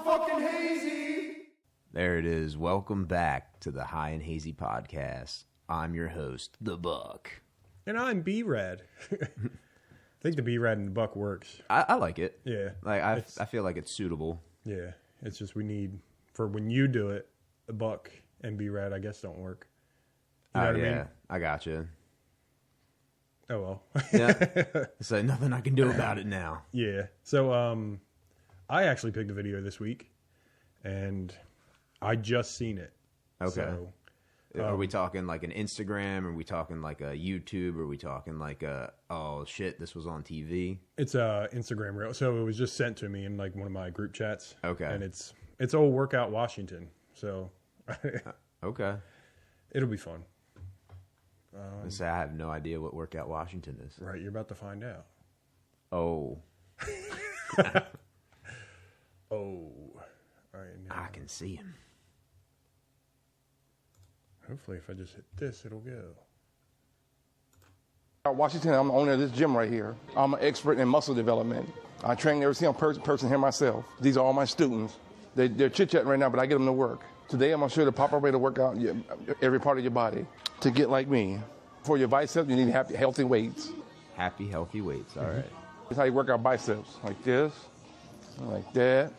fucking hazy. There it is. Welcome back to the High and Hazy Podcast. I'm your host, The Buck. And I'm B-Rad. I think the B-Rad and the Buck works. I like it. Yeah. Like I feel like it's suitable. Yeah. It's just we need, for when you do it, the Buck and B-Rad, I guess, don't work. You know what I mean? I gotcha. Oh, well. Yeah. So nothing I can do about it now. Yeah. So, I actually picked a video this week, and I just seen it. Okay. So, are we talking like an Instagram? Are we talking like a YouTube? Are we talking like a, oh shit, this was on TV? It's a Instagram reel. So it was just sent to me in like one of my group chats. Okay. And it's old Workout Washington. So okay. It'll be fun. I have no idea what Workout Washington is. Right. You're about to find out. Oh. Oh. All right. Now, I can see him. hopefully if I just hit this, it'll go. Washington, I'm the owner of this gym right here. I'm an expert in muscle development. I train every single person here myself. These are all my students. They're chit-chatting right now, but I get them to work. Today, I'm going to show you the proper way to work out every part of your body to get like me. For your biceps, you need healthy weights. Happy, healthy weights. All right. This is how you work out biceps. Like this, like that.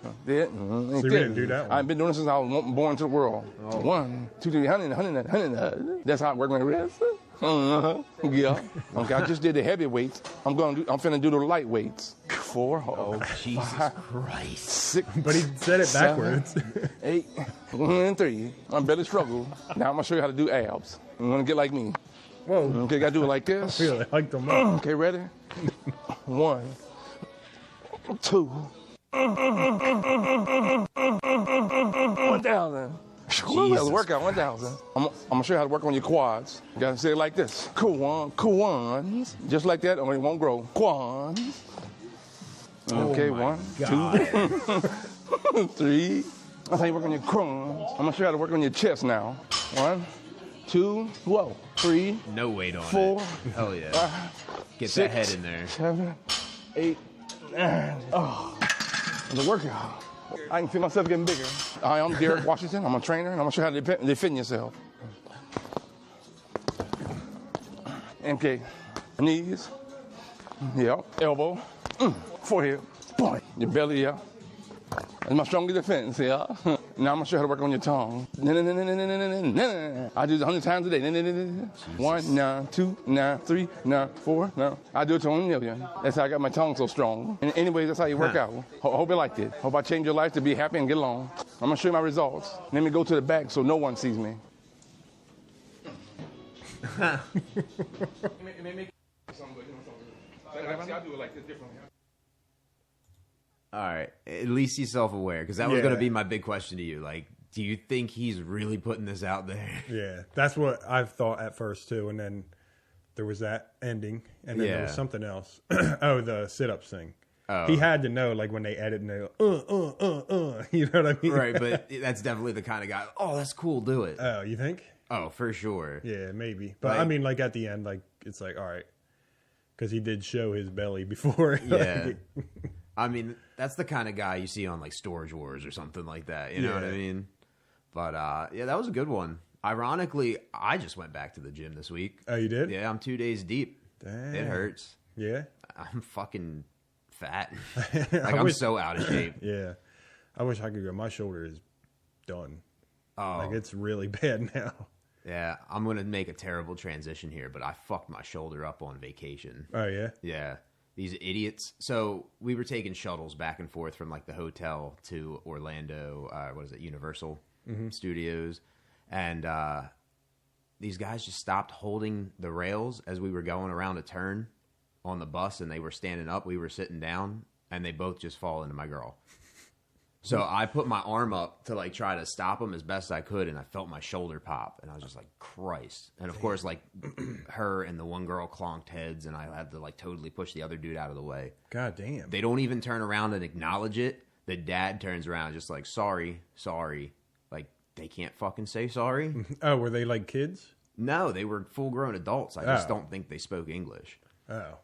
Like that. So we didn't do that one. I've been doing this since I was born to the world. 1, 2, 3, 100. That's how I work my wrist. Yeah. Okay, I just did the heavy weights. I'm finna do the light weights. 4, Oh, Jesus 5, Christ. 6. But he said it backwards. 7, 8, 1, and 3. I'm barely struggle. Now I'm gonna show you how to do abs. You wanna get like me? Whoa. Okay, gotta do it like this. I really like them up. Okay, ready? 1, 2, 1,000. That's a workout, 1,000. I'm gonna show you how to work on your quads. You gotta say it like this. Quads. Just like that, or it won't grow. Quads. Okay, 1, 2, 3. That's how you work on your quads. I'm gonna show you how to work on your chest now. 1, 2, whoa, 3. No weight on 4. it. Hell yeah. 5, Get 6, that head in there. 7, 8, 9. Oh, it's a workout. I can feel myself getting bigger. Hi, I'm Derek Washington. I'm a trainer, and I'm going to show you how to defend yourself. Okay. Knees. Yeah. Elbow. Forehead. Boy. Your belly, yeah. That's my strongest defense, yeah. Now I'm going to show you how to work on your tongue. I do it 100 times a day. 1, 9, 2, 9, 3, 9, 4, 9. I do it to 1 million. That's how I got my tongue so strong. And anyways, that's how you work out. Hope you liked it. Hope I changed your life to be happy and get along. I'm going to show you my results. Let me go to the back so no one sees me. I do it like this differently. All right. At least he's self-aware, because that was Yeah. going to be my big question to you. Like, do you think he's really putting this out there? Yeah. That's what I've thought at first, too. And then there was that ending. And then there was something else. Oh, the sit-ups thing. Oh. He had to know, like, when they edit and they go, you know what I mean? Right, but that's definitely the kind of guy, oh, that's cool, do it. Oh, you think? Oh, for sure. Yeah, maybe. But, Like- I mean, like, at the end, like, it's like, all right. Because he did show his belly before. Yeah. I mean, that's the kind of guy you see on, like, Storage Wars or something like that. You know what I mean? But, yeah, that was a good one. Ironically, I just went back to the gym this week. Oh, you did? Yeah, I'm 2 days deep. Damn. It hurts. Yeah? I'm fucking fat. Like, I'm so out of shape. Yeah. I wish I could go. My shoulder is done. Oh. Like, it's really bad now. Yeah, I'm going to make a terrible transition here, but I fucked my shoulder up on vacation. Oh, yeah? Yeah. These idiots. So we were taking shuttles back and forth from like the hotel to Orlando, Universal Studios. And these guys just stopped holding the rails as we were going around a turn on the bus, and they were standing up. We were sitting down, and they both just fall into my girl. So I put my arm up to like try to stop them as best I could, and I felt my shoulder pop, and I was just like, Christ. And of course, like her and the one girl clonked heads, and I had to like totally push the other dude out of the way. God damn. They don't even turn around and acknowledge it. The dad turns around just like, sorry. Like, they can't fucking say sorry. Oh, were they like kids? No, they were full-grown adults. I just don't think they spoke English. Oh.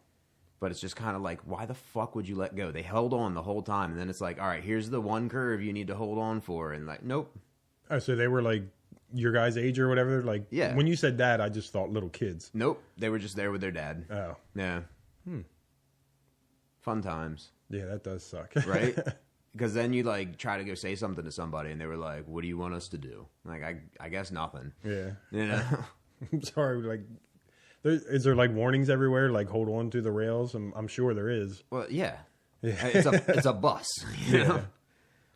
But it's just kind of like, why the fuck would you let go? They held on the whole time, and then it's like, all right, here's the one curve you need to hold on for, and like, nope. Oh, so they were like your guys' age or whatever? Like, yeah. When you said dad, I just thought little kids. Nope, they were just there with their dad. Oh. Yeah. Fun times. Yeah, that does suck. Right? Because then you like try to go say something to somebody, and they were like, what do you want us to do? Like, I guess nothing. Yeah. You know? I'm sorry, like... Is there like warnings everywhere? Like hold on to the rails? I'm sure there is. Well, yeah. It's a bus. You know?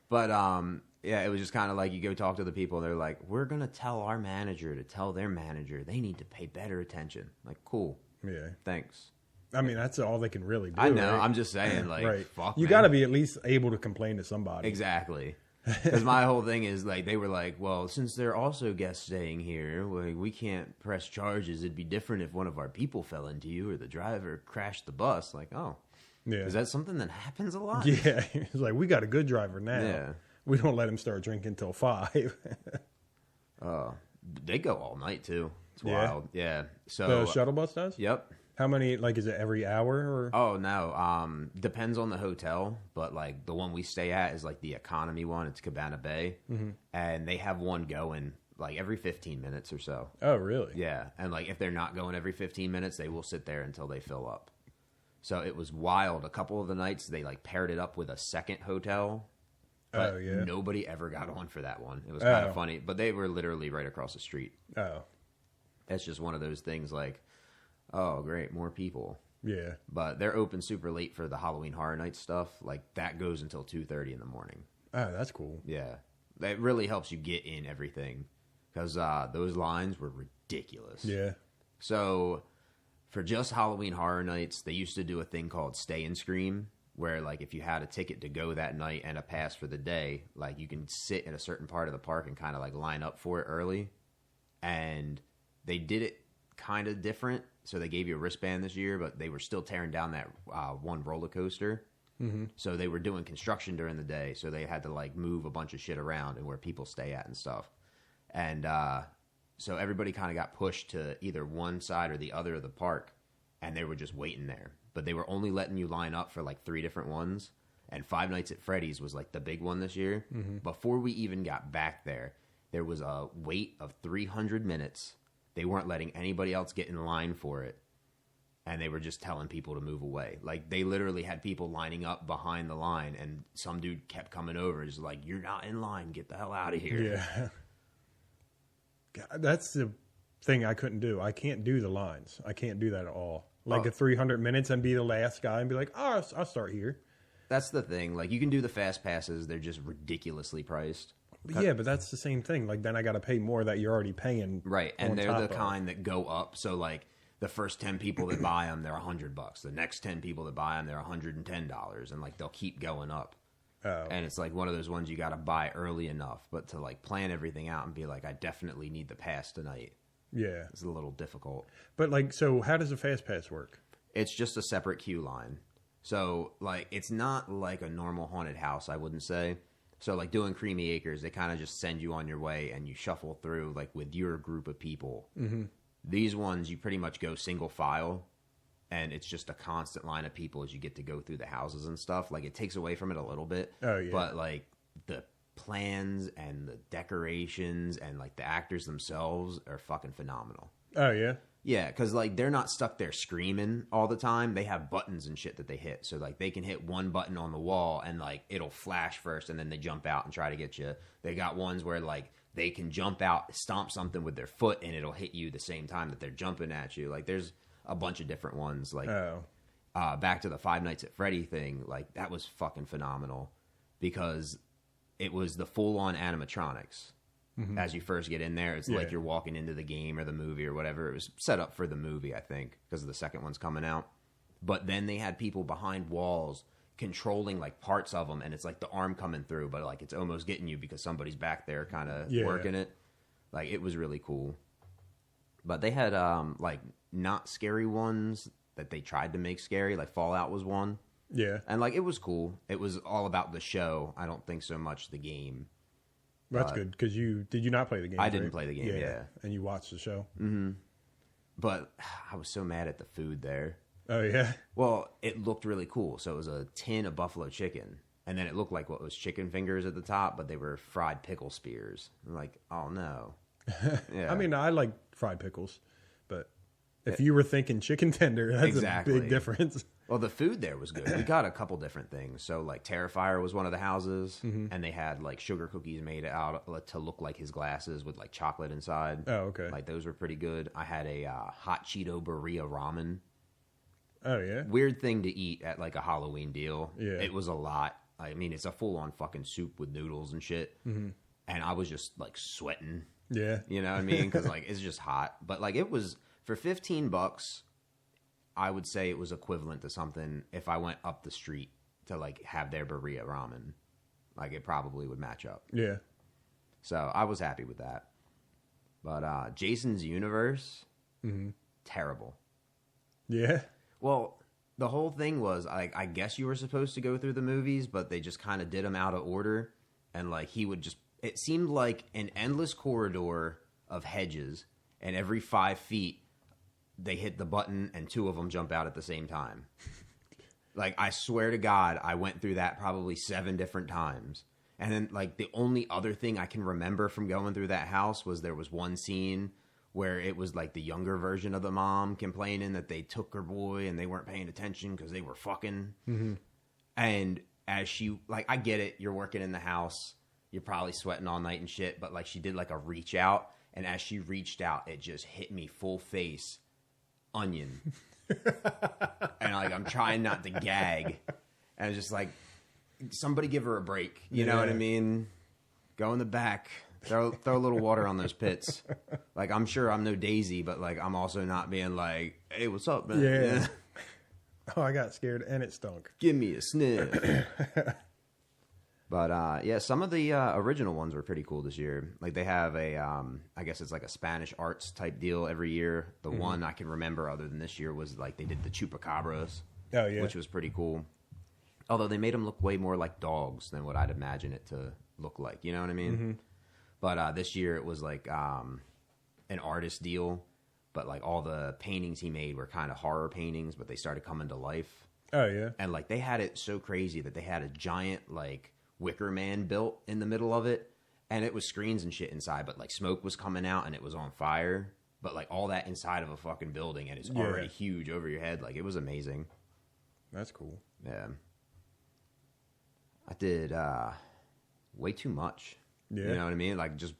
But yeah, it was just kind of like you go talk to the people. And they're like, we're gonna tell our manager to tell their manager they need to pay better attention. Like, cool. Yeah. Thanks. I mean, that's all they can really do. I know. Right? I'm just saying, like, right. Fuck. You got to be at least able to complain to somebody. Exactly. Because my whole thing is like they were like, well, since they're also guests staying here, we can't press charges. It'd be different if one of our people fell into you or the driver crashed the bus. Like, oh, yeah, is that something that happens a lot? Yeah, it's like we got a good driver now. Yeah, we don't let him start drinking till 5. They go all night too. It's wild. Yeah. So the shuttle bus does. Yep. How many? Like, is it every hour or? Oh no, depends on the hotel. But like the one we stay at is like the economy one. It's Cabana Bay, and they have one going like every 15 minutes or so. Oh really? Yeah, and like if they're not going every 15 minutes, they will sit there until they fill up. So it was wild. A couple of the nights they like paired it up with a second hotel. But nobody ever got on for that one. It was kind of funny, but they were literally right across the street. Oh, it's just one of those things like. Oh, great, more people. Yeah. But they're open super late for the Halloween Horror Nights stuff. Like, that goes until 2:30 in the morning. Oh, that's cool. Yeah. That really helps you get in everything. Because those lines were ridiculous. Yeah. So, for just Halloween Horror Nights, they used to do a thing called Stay and Scream, where, like, if you had a ticket to go that night and a pass for the day, like, you can sit in a certain part of the park and kind of, like, line up for it early. And they did it kind of different. So they gave you a wristband this year, but they were still tearing down that one roller coaster. Mm-hmm. So they were doing construction during the day, so they had to like move a bunch of shit around and where people stay at and stuff. And so everybody kind of got pushed to either one side or the other of the park, and they were just waiting there. But they were only letting you line up for like 3 different ones. And Five Nights at Freddy's was like the big one this year. Mm-hmm. Before we even got back there was a wait of 300 minutes. They weren't letting anybody else get in line for it. And they were just telling people to move away. Like, they literally had people lining up behind the line, and some dude kept coming over. He's like, you're not in line. Get the hell out of here. Yeah. God, that's the thing I couldn't do. I can't do the lines. I can't do that at all. Like, a 300 minutes and be the last guy and be like, oh, I'll start here. That's the thing. Like, you can do the fast passes. They're just ridiculously priced. Yeah, but that's the same thing. Like, then I got to pay more that you're already paying. Right, and they're the kind that go up. So, like, the first 10 people that buy them, they're $100. The next 10 people that buy them, they're $110, and like they'll keep going up. Oh. And it's like one of those ones you got to buy early enough, but to like plan everything out and be like, I definitely need the pass tonight. Yeah, it's a little difficult. But like, so how does a fast pass work? It's just a separate queue line. So like, it's not like a normal haunted house, I wouldn't say. So, like, doing Creamy Acres, they kind of just send you on your way, and you shuffle through, like, with your group of people. Mm-hmm. These ones, you pretty much go single file, and it's just a constant line of people as you get to go through the houses and stuff. Like, it takes away from it a little bit. Oh, yeah. But, like, the plans and the decorations and, like, the actors themselves are fucking phenomenal. Oh, yeah? Yeah, because, like, they're not stuck there screaming all the time. They have buttons and shit that they hit. So, like, they can hit one button on the wall and, like, it'll flash first and then they jump out and try to get you. They got ones where, like, they can jump out, stomp something with their foot, and it'll hit you the same time that they're jumping at you. Like, there's a bunch of different ones. Like, back to the Five Nights at Freddy thing, like, that was fucking phenomenal because it was the full-on animatronics. Mm-hmm. As you first get in there, it's like you're walking into the game or the movie or whatever. It was set up for the movie, I think, because the second one's coming out. But then they had people behind walls controlling like parts of them, and it's like the arm coming through, but like it's almost getting you because somebody's back there kind of working it. Like, it was really cool. But they had like not scary ones that they tried to make scary. Like Fallout was one. Yeah. And like it was cool. It was all about the show. I don't think so much the game. That's good, because did you not play the game? I didn't play the game, yeah. And you watched the show? Mm-hmm. But I was so mad at the food there. Oh, yeah? Well, it looked really cool. So it was a tin of buffalo chicken. And then it looked like what was chicken fingers at the top, but they were fried pickle spears. I'm like, oh, no. Yeah. I mean, I like fried pickles, but if you were thinking chicken tender, that's Exactly. a big difference. Well, the food there was good. We got a couple different things. So, like, Terrifier was one of the houses, and they had, like, sugar cookies made out to look like his glasses with, like, chocolate inside. Oh, okay. Like, those were pretty good. I had a hot Cheeto burrito ramen. Oh, yeah? Weird thing to eat at, like, a Halloween deal. Yeah. It was a lot. I mean, it's a full-on fucking soup with noodles and shit. And I was just, like, sweating. Yeah. You know what I mean? Because, like, it's just hot. But, like, it was, for $15... I would say it was equivalent to something if I went up the street to, like, have their burrito ramen. Like, it probably would match up. Yeah. So I was happy with that. But Jason's Universe, terrible. Yeah? Well, the whole thing was, I guess you were supposed to go through the movies, but they just kind of did them out of order. And, like, he would just... It seemed like an endless corridor of hedges, and every 5 feet... they hit the button and 2 of them jump out at the same time. Like, I swear to God, I went through that probably 7 different times. And then, like, the only other thing I can remember from going through that house was there was one scene where it was, like, the younger version of the mom complaining that they took her boy and they weren't paying attention because they were fucking. And as she, like, I get it. You're working in the house. You're probably sweating all night and shit. But, like, she did, like, a reach out. And as she reached out, it just hit me full face. Onion. And, like, I'm trying not to gag. And it's just like, somebody give her a break. You know what I mean? Go in the back. Throw a little water on those pits. Like, I'm sure I'm no Daisy, but, like, I'm also not being like, hey, what's up, man? Yeah. Oh, I got scared and it stunk. Give me a sniff. But, yeah, some of the original ones were pretty cool this year. Like, they have a, I guess it's like a Spanish arts type deal every year. The one I can remember other than this year was, like, they did the Chupacabras. Oh, yeah. Which was pretty cool. Although they made them look way more like dogs than what I'd imagine it to look like. You know what I mean? But this year it was, like, an artist deal. But, like, all the paintings he made were kind of horror paintings, but they started coming to life. Oh, yeah. And, like, they had it so crazy that they had a giant, like... Wicker Man built in the middle of it, and it was screens and shit inside, but like smoke was coming out and it was on fire, but like all that inside of a fucking building, and it's already huge over your head. Like, it was amazing. That's cool. Yeah. I did way too much. Yeah. You know what I mean? Like, just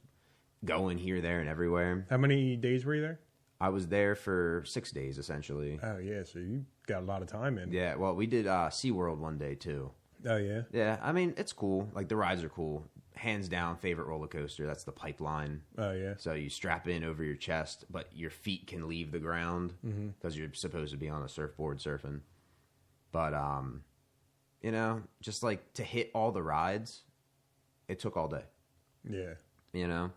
going here, there, and everywhere. How many days were you there? I was there for 6 days, essentially. Oh, yeah, so you got a lot of time in. Yeah, well, we did SeaWorld one day, too. Oh, yeah? Yeah, I mean, it's cool. Like, the rides are cool. Hands down, favorite roller coaster. That's the Pipeline. Oh, yeah. So you strap in over your chest, but your feet can leave the ground because you're supposed to be on a surfboard surfing. But, you know, just like to hit all the rides, it took all day. Yeah. You know?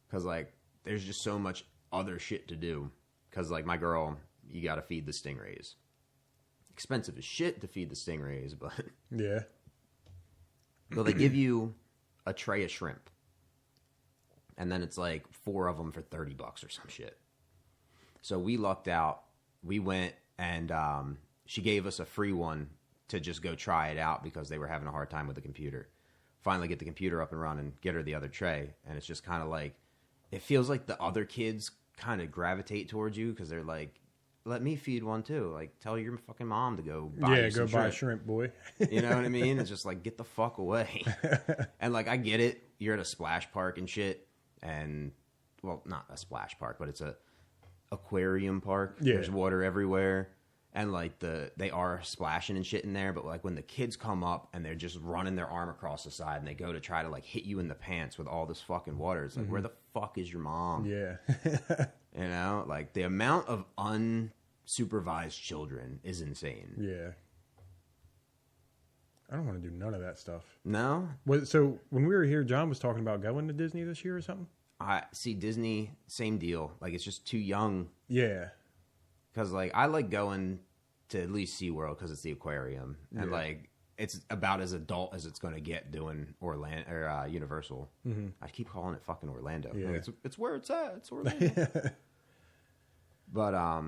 Because, like, there's just so much other shit to do. Because, like, my girl, you got to feed the stingrays. Expensive as shit to feed the stingrays, but Yeah. so they give you a tray of shrimp, and then it's like 4 of them for $30 or some shit. So we lucked out. We went, and she gave us a free one to just go try it out because they were having a hard time with the computer. Finally get the computer up and running, get her the other tray, and it's just kind of like, it feels like the other kids kind of gravitate towards you because they're like, let me feed one too. Like, tell your fucking mom to go buy you some go buy shrimp. shrimp, boy. You know what I mean? It's just like, get the fuck away. And like, I get it. You're at a splash park and shit. And, well, not a splash park, but it's a aquarium park. Yeah. There's water everywhere. And like, they are splashing and shit in there. But like, when the kids come up and they're just running their arm across the side and they go to try to like hit you in the pants with all this fucking water, it's like, where the fuck is your mom? Yeah. You know, like the amount of unsupervised children is insane. Yeah. I don't want to do none of that stuff. No? So when we were here, John was talking about going to Disney this year or something? I see Disney, same deal. Like, it's just too young. Yeah. Because, like, I like going to at least SeaWorld because it's the aquarium. And, like, it's about as adult as it's going to get doing Orlando or Universal. Mm-hmm. I keep calling it fucking Orlando. Yeah. Like, it's where it's at. It's Orlando. But,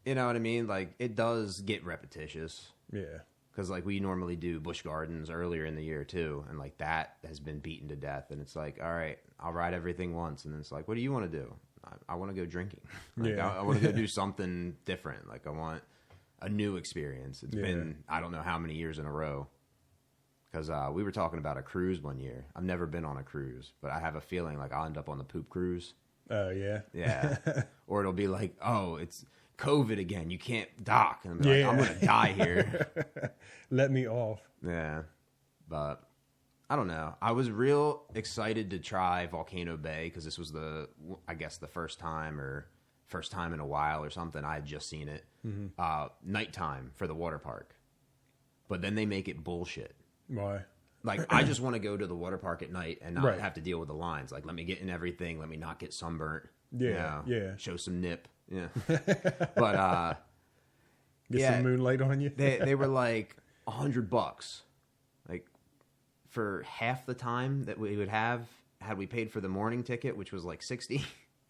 You know what I mean? Like, it does get repetitious. Yeah. Because, like, we normally do Busch Gardens earlier in the year, too. And, like, that has been beaten to death. And it's like, all right, I'll ride everything once. And then it's like, what do you want to do? I want to go drinking. Like, Yeah. I want to go do something different. Like, I want a new experience. It's been, I don't know how many years in a row. Because we were talking about a cruise one year. I've never been on a cruise. But I have a feeling, like, I'll end up on the poop cruise. Oh, yeah? Yeah. Or it'll be like, oh, it's COVID again. You can't dock. And I'll be like, I'm going to die here. Let me off. Yeah. But I don't know. I was real excited to try Volcano Bay because this was I guess the first time in a while or something. I had just seen it. Nighttime for the water park. But then they make it bullshit. Why? Like, I just want to go to the water park at night and not have to deal with the lines. Like, let me get in everything. Let me not get sunburnt. Yeah, yeah. Show some nip. Yeah. But, Get some moonlight on you? they were like $100. Like, for half the time that we would have had we paid for the morning ticket, which was like 60.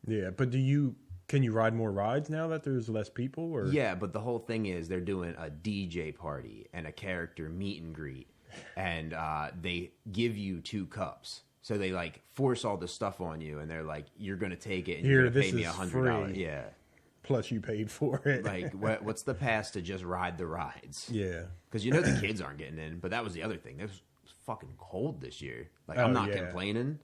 Yeah, but can you ride more rides now that there's less people? Or Yeah, but the whole thing is they're doing a DJ party and a character meet and greet. And they give you 2 cups. So they, like, force all this stuff on you, and they're like, you're going to take it, and you're going to pay me $100. Free. Yeah. Plus you paid for it. Like, what's the pass to just ride the rides? Yeah. Because you know the kids aren't getting in, but that was the other thing. It was fucking cold this year. Like, I'm not complaining,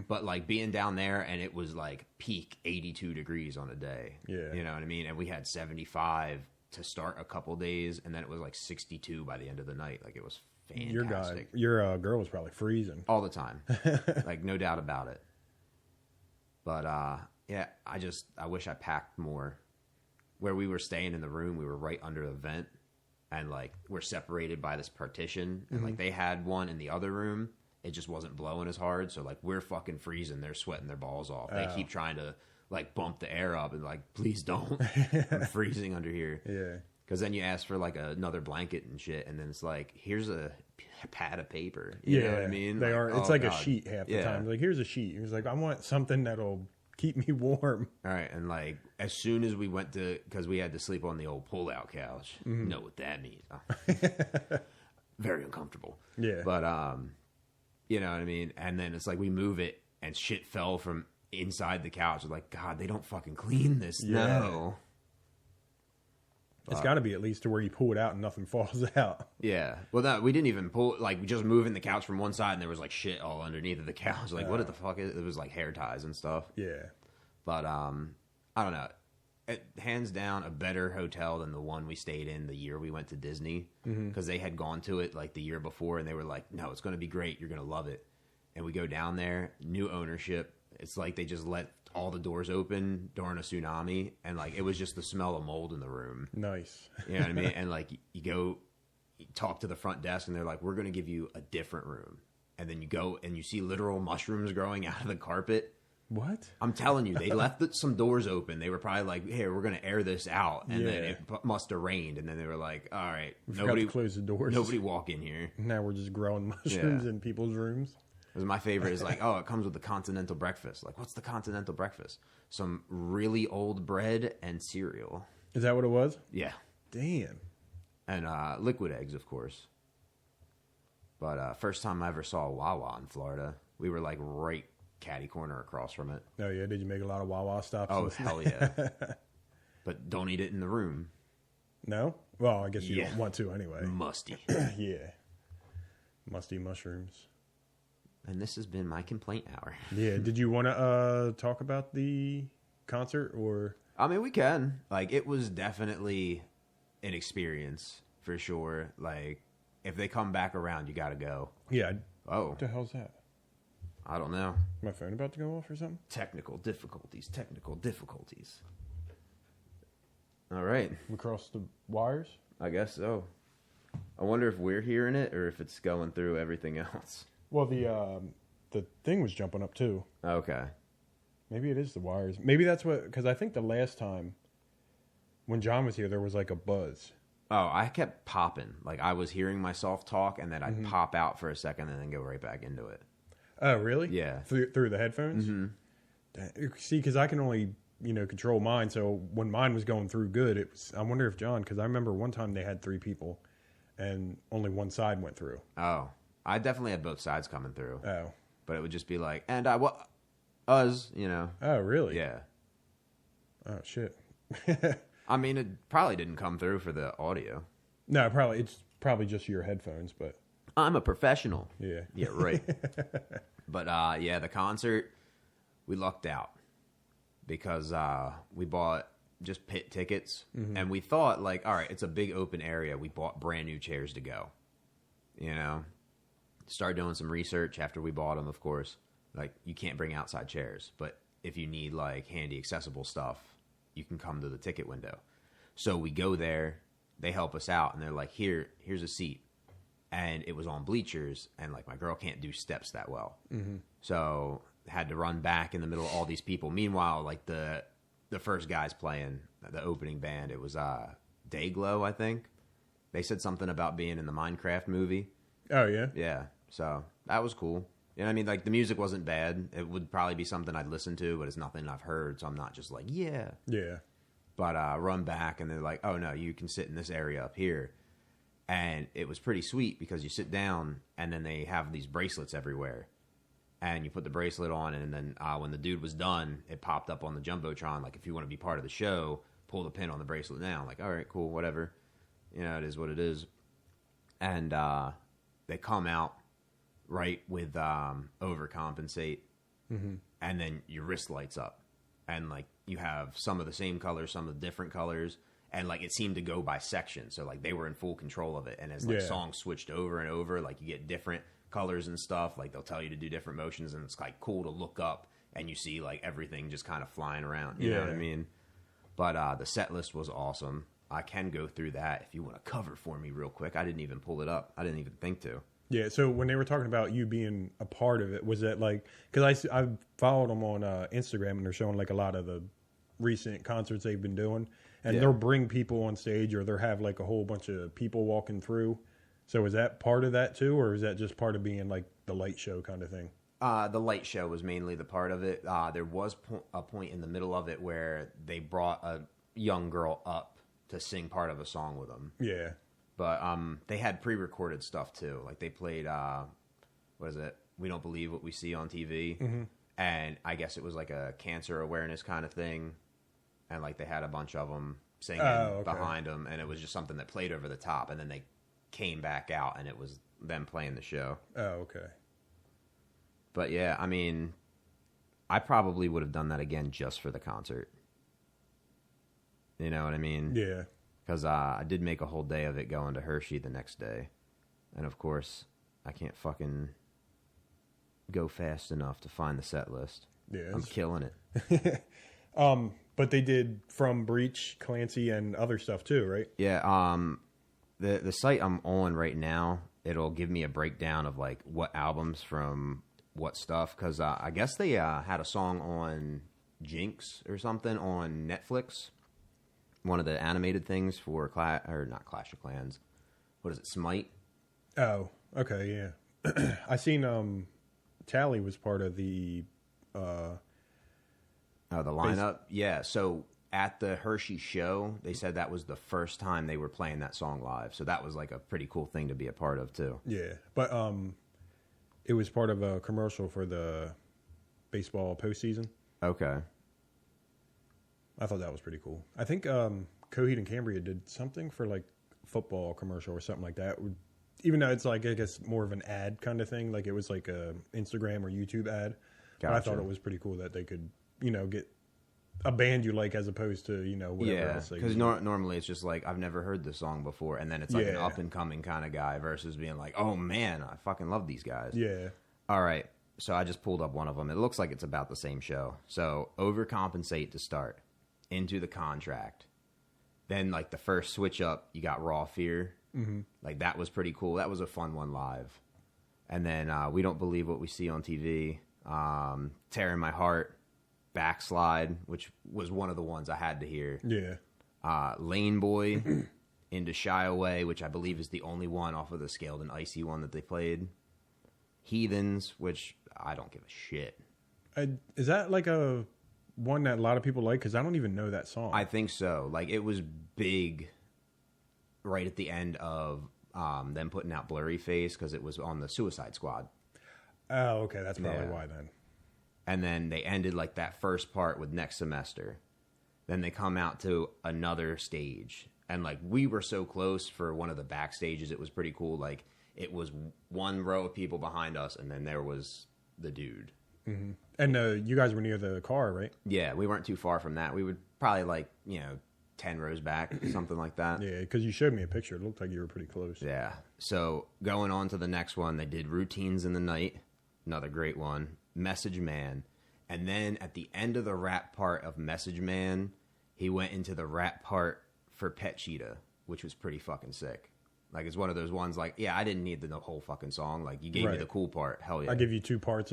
but, like, being down there, and it was, like, peak 82 degrees on a day. Yeah. You know what I mean? And we had 75 to start a couple days, and then it was, like, 62 by the end of the night. Like, it was fantastic. Your girl was probably freezing all the time. Like, no doubt about it. But yeah, I wish I packed more. Where we were staying in the room, we were right under the vent, and, like, we're separated by this partition, and like, they had one in the other room. It just wasn't blowing as hard, so, like, we're fucking freezing. They're sweating their balls off. They keep trying to, like, bump the air up and, like, please don't. I'm freezing under here. Yeah. Because then you ask for, like, another blanket and shit, and then it's like, here's a pad of paper. You know what I mean? They like, are. It's oh, like God. a sheet half the time. Like, here's a sheet. He's like, I want something that'll keep me warm. All right, and, like, as soon as we went to, because we had to sleep on the old pull-out couch, you know what that means. Very uncomfortable. Yeah. But, you know what I mean? And then it's like we move it, and shit fell from inside the couch. We're like, God, they don't fucking clean this. Yeah. No. It's got to be at least to where you pull it out and nothing falls out. Yeah. Well, no, we didn't even pull, like, we just moving the couch from one side, and there was, like, shit all underneath of the couch. Like, what the fuck is it? It was, like, hair ties and stuff. Yeah. But, I don't know. It, hands down, a better hotel than the one we stayed in the year we went to Disney. Because they had gone to it, like, the year before, and they were like, no, it's going to be great. You're going to love it. And we go down there, new ownership. It's like they just let all the doors open during a tsunami, and, like, it was just the smell of mold in the room. Nice. You know what I mean? And, like, you go you talk to the front desk, and they're like, we're going to give you a different room. And then you go and you see literal mushrooms growing out of the carpet. What? I'm telling you, they left some doors open. They were probably like, hey, we're going to air this out. And then it must have rained. And then they were like, all right, nobody close the doors. Nobody walk in here. Now we're just growing mushrooms in people's rooms. My favorite is like, oh, it comes with the continental breakfast. Like, what's the continental breakfast? Some really old bread and cereal. Is that what it was? Yeah. Damn. And liquid eggs, of course. But first time I ever saw a Wawa in Florida, we were like right catty corner across from it. Oh, yeah? Did you make a lot of Wawa stops? Oh, hell yeah. But don't eat it in the room. No? Well, I guess you don't want to anyway. Musty. Yeah. Musty mushrooms. And this has been my complaint hour. Yeah. Did you want to talk about the concert or? I mean, we can. Like, it was definitely an experience for sure. Like, if they come back around, you got to go. Yeah. Oh. What the hell's that? I don't know. My phone about to go off or something? Technical difficulties. All right. We crossed the wires? I guess so. I wonder if we're hearing it or if it's going through everything else. Well, the thing was jumping up too. Okay. Maybe it is the wires. Maybe that's what, because I think the last time when John was here, there was like a buzz. Oh, I kept popping. Like, I was hearing myself talk, and then I'd pop out for a second and then go right back into it. Oh, really? Yeah. Through the headphones? Mm-hmm. See, because I can only control mine. So when mine was going through good, I wonder if John, because I remember one time they had 3 people and only one side went through. Oh, I definitely had both sides coming through. Oh. But it would just be like, and us, Oh, really? Yeah. Oh, shit. I mean, it probably didn't come through for the audio. No, it's probably just your headphones, but. I'm a professional. Yeah. Yeah, right. But, the concert, we lucked out because we bought just pit tickets, and we thought, like, all right, it's a big open area. We bought brand new chairs to go, Started doing some research after we bought them, of course. Like, you can't bring outside chairs, but if you need, like, handy accessible stuff, you can come to the ticket window. So we go there, they help us out, and they're like, here's a seat. And it was on bleachers, and, like, my girl can't do steps that well. So had to run back in the middle of all these people. Meanwhile, like, the first guys playing, the opening band, it was Dayglow, I think. They said something about being in the Minecraft movie. Oh, yeah? Yeah, so that was cool. You know what I mean? Like, the music wasn't bad. It would probably be something I'd listen to, but it's nothing I've heard, so I'm not just like, yeah. Yeah. But run back, and they're like, oh, no, you can sit in this area up here. And it was pretty sweet because you sit down, and then they have these bracelets everywhere. And you put the bracelet on, and then when the dude was done, it popped up on the Jumbotron, like, if you want to be part of the show, pull the pin on the bracelet now. I'm like, all right, cool, whatever. It is what it is. And they come out right with overcompensate, and then your wrist lights up. And, like, you have some of the same colors, some of the different colors. And, like, it seemed to go by section. So, like, they were in full control of it. And as, like, songs switched over and over, like, you get different colors and stuff. Like, they'll tell you to do different motions. And it's, like, cool to look up. And you see, like, everything just kind of flying around. You know what I mean? But the set list was awesome. I can go through that if you want to cover for me real quick. I didn't even pull it up. I didn't even think to. Yeah, so when they were talking about you being a part of it, was that, like... Because I followed them on Instagram, and they're showing, like, a lot of the recent concerts they've been doing. And they'll bring people on stage, or they'll have, like, a whole bunch of people walking through. So is that part of that, too? Or is that just part of being, like, the light show kind of thing? The light show was mainly the part of it. There was a point in the middle of it where they brought a young girl up to sing part of a song with them. Yeah. But they had pre-recorded stuff, too. Like, they played, what is it? We Don't Believe What We See on TV. And I guess it was, like, a cancer awareness kind of thing. And, like, they had a bunch of them singing behind them, and it was just something that played over the top, and then they came back out, and it was them playing the show. Oh, okay. But, yeah, I mean, I probably would have done that again just for the concert. You know what I mean? Yeah. Because I did make a whole day of it going to Hershey the next day. And, of course, I can't fucking go fast enough to find the set list. Yeah. I'm killing it. But they did From Breach, Clancy, and other stuff too, right? Yeah. The site I'm on right now, it'll give me a breakdown of, like, what albums from what stuff. Because I guess they had a song on Jinx or something on Netflix. One of the animated things for not Clash of Clans. What is it, Smite? Oh, okay, yeah. I seen Tally was part of the the lineup? Yeah, so at the Hershey show, they said that was the first time they were playing that song live. So that was, like, a pretty cool thing to be a part of, too. Yeah, but it was part of a commercial for the baseball postseason. Okay. I thought that was pretty cool. I think Coheed and Cambria did something for, like, football commercial or something like that. Even though it's, like, I guess more of an ad kind of thing. Like, it was like a Instagram or YouTube ad. Gotcha. But I thought it was pretty cool that they could, get a band you like as opposed to, whatever else. Yeah, because normally it's just like, I've never heard this song before. And then it's like an up-and-coming kind of guy versus being like, oh, man, I fucking love these guys. Yeah. All right, so I just pulled up one of them. It looks like it's about the same show. So, Overcompensate to start. Into the Contract. Then, like, the first switch up, you got Raw Fear. Mm-hmm. Like, that was pretty cool. That was a fun one live. And then We Don't Believe What We See on TV. Tearing My Heart. Backslide, which was one of the ones I had to hear. Yeah. Lane Boy. Into Shy Away, which I believe is the only one off of the Scaled and Icy one that they played. Heathens, which I don't give a shit. Is that like a one that a lot of people like? Because I don't even know that song. I think so. Like, it was big right at the end of them putting out Blurry Face because it was on the Suicide Squad. Oh, okay. That's probably why then. And then they ended like that first part with Next Semester. Then they come out to another stage. And like we were so close for one of the backstages, it was pretty cool. Like it was one row of people behind us, and then there was the dude. Mm-hmm. And you guys were near the car, right? Yeah, we weren't too far from that. We would probably like, 10 rows back, something like that. Yeah, because you showed me a picture. It looked like you were pretty close. Yeah. So going on to the next one, they did Routines in the Night. Another great one. Message Man. And then at the end of the rap part of Message Man, he went into the rap part for Pet Cheetah, which was pretty fucking sick. Like, it's one of those ones like, yeah, I didn't need the whole fucking song. Like, you gave me the cool part. Hell yeah. I give you 2 parts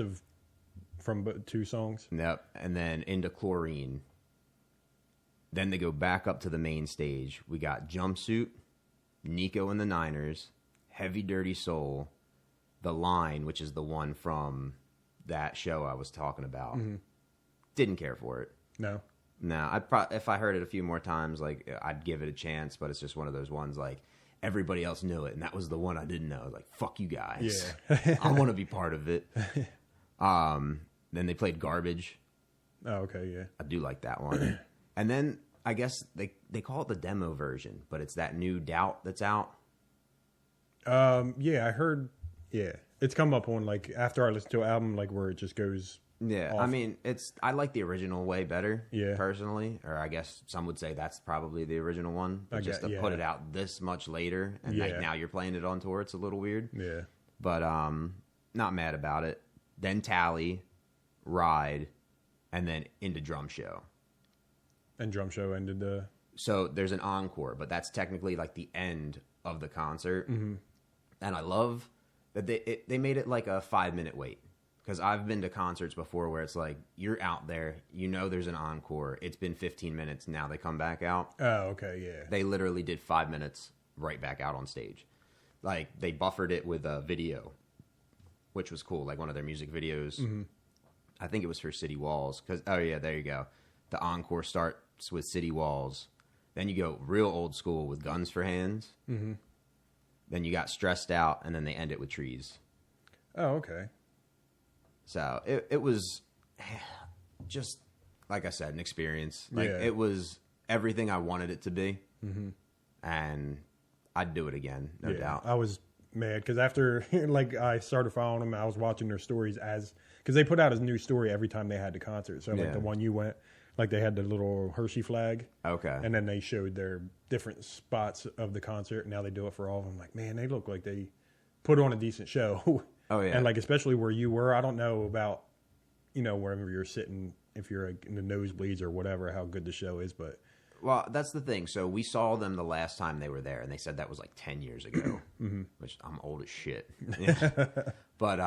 from 2 songs. Yep. And then into Chlorine. Then they go back up to the main stage. We got Jumpsuit, Nico and the Niners, Heavy Dirty Soul, The Line, which is the one from that show I was talking about. Mm-hmm. Didn't care for it. No. If I heard it a few more times, like, I'd give it a chance, but it's just one of those ones, like, everybody else knew it, and that was the one I didn't know. Like, fuck you guys. Yeah. I want to be part of it. Then they played Garbage. Oh, okay, yeah. I do like that one. And then, I guess, they call it the demo version, but it's that new Doubt that's out. Yeah, I heard, It's come up on, like, after I listen to an album, like, where it just goes... Yeah, off. I mean, I like the original way better, personally. Or I guess some would say that's probably the original one. But just to put it out this much later, and like now you're playing it on tour, it's a little weird. Yeah. But not mad about it. Then Tally, Ride, and then into Drum Show. And Drum Show ended the... So there's an encore, but that's technically like the end of the concert. Mm-hmm. And I love that they made it like a 5-minute wait. Because I've been to concerts before where it's like, you're out there, there's an encore. It's been 15 minutes, now they come back out. Oh, okay, yeah. They literally did 5 minutes right back out on stage. Like, they buffered it with a video, which was cool, like one of their music videos. Mm-hmm. I think it was for City Walls. Oh, yeah, there you go. The encore starts with City Walls. Then you go real old school with Guns for Hands. Mm-hmm. Then you got Stressed Out, and then they end it with Trees. Oh, okay. So it was just, like I said, an experience. Like it was everything I wanted it to be. Mm-hmm. And I'd do it again, no doubt. I was mad because after like I started following them, I was watching their stories because they put out a new story every time they had the concert. So like the one you went, like they had the little Hershey flag. Okay. And then they showed their different spots of the concert. And now they do it for all of them. Like, man, they look like they put on a decent show. Oh, yeah. And, like, especially where you were, I don't know about, wherever you're sitting, if you're like, in the nosebleeds or whatever, how good the show is, but... Well, that's the thing. So we saw them the last time they were there, and they said that was, like, 10 years ago, mm-hmm. which I'm old as shit. But,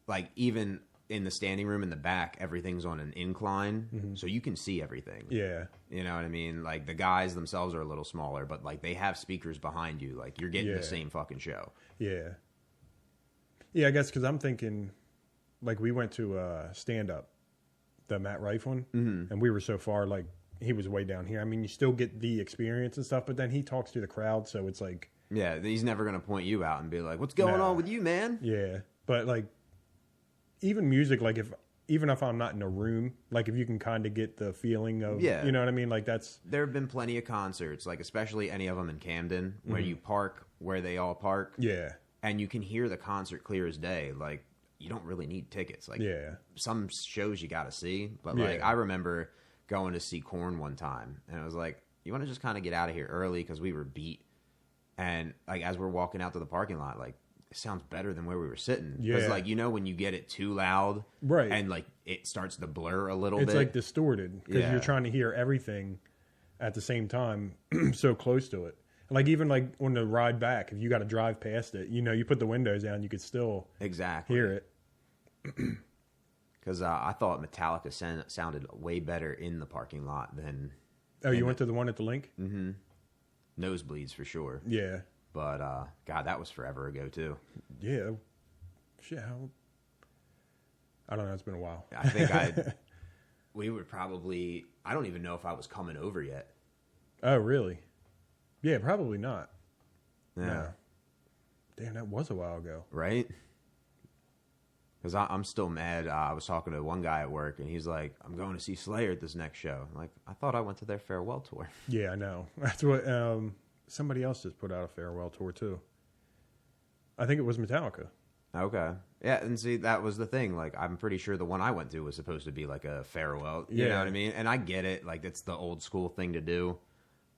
like, even in the standing room in the back, everything's on an incline, mm-hmm. so you can see everything. Yeah. You know what I mean? Like, the guys themselves are a little smaller, but, like, they have speakers behind you. Like, you're getting the same fucking show. Yeah. Yeah, I guess because I'm thinking, like, we went to stand-up, the Matt Rife one, mm-hmm. and we were so far, like, he was way down here. I mean, you still get the experience and stuff, but then he talks to the crowd, so it's like... Yeah, he's never going to point you out and be like, what's going on with you, man? Yeah, but, like, even music, like, even if I'm not in a room, like, if you can kind of get the feeling of... Yeah. You know what I mean? Like, that's... There have been plenty of concerts, like, especially any of them in Camden, where mm-hmm. you park where they all park. Yeah. And you can hear the concert clear as day. Like, you don't really need tickets. Like, some shows you got to see. But, like, I remember going to see Korn one time. And I was like, you want to just kind of get out of here early because we were beat. And, like, as we're walking out to the parking lot, like, it sounds better than where we were sitting. Because, like, when you get it too loud. Right. And, like, it starts to blur a little bit. It's, like, distorted. Because you're trying to hear everything at the same time so close to it. Like, even, like, on the ride back, if you got to drive past it, you put the windows down, you could still hear it. Because I thought Metallica sounded way better in the parking lot than... Oh, you went to the one at the Link? Mm-hmm. Nosebleeds, for sure. Yeah. But, God, that was forever ago, too. Yeah. Shit, I don't know, it's been a while. I think we would probably, I don't even know if I was coming over yet. Oh, really? Yeah, probably not. Yeah. No. Damn, that was a while ago. Right? Because I'm still mad. I was talking to one guy at work, and he's like, I'm going to see Slayer at this next show. I'm like, I thought I went to their farewell tour. Yeah, I know. That's what somebody else just put out a farewell tour, too. I think it was Metallica. Okay. Yeah, and see, that was the thing. Like, I'm pretty sure the one I went to was supposed to be like a farewell. You know what I mean? And I get it. Like, it's the old school thing to do.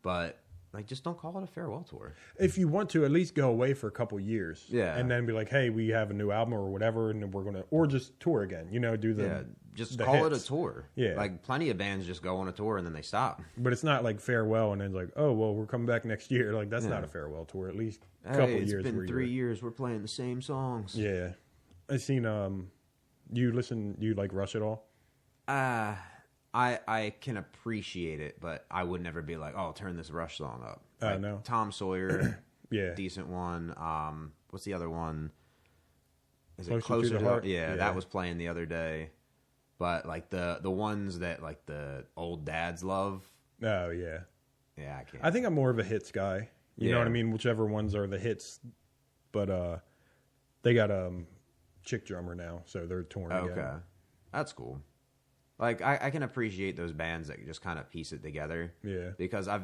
But, like, just don't call it a farewell tour. If you want to, at least go away for a couple years. Yeah. And then be like, hey, we have a new album or whatever, and then we're going to, or just tour again, do the. Yeah, just the call it hits. a tour. Yeah. Like, plenty of bands just go on a tour and then they stop. But it's not like farewell and then like, oh, well, we're coming back next year. Like, that's not a farewell tour. At least a couple years. It's been 3 years. We're playing the same songs. Yeah. I've seen, you like Rush at all? I can appreciate it, but I would never be like, oh, turn this Rush song up. Like, no. Tom Sawyer, Yeah. decent one. What's the other one? Is Closer it Closer to the Heart? Yeah, Yeah. that was playing the other day. But like the ones that like the old dads love. Oh, yeah. Yeah, I can't. I think I'm more of a hits guy. You know what I mean? Whichever ones are the hits. But they got chick drummer now, so they're touring again. Okay, that's cool. Like I can appreciate those bands that just kind of piece it together. Yeah. Because I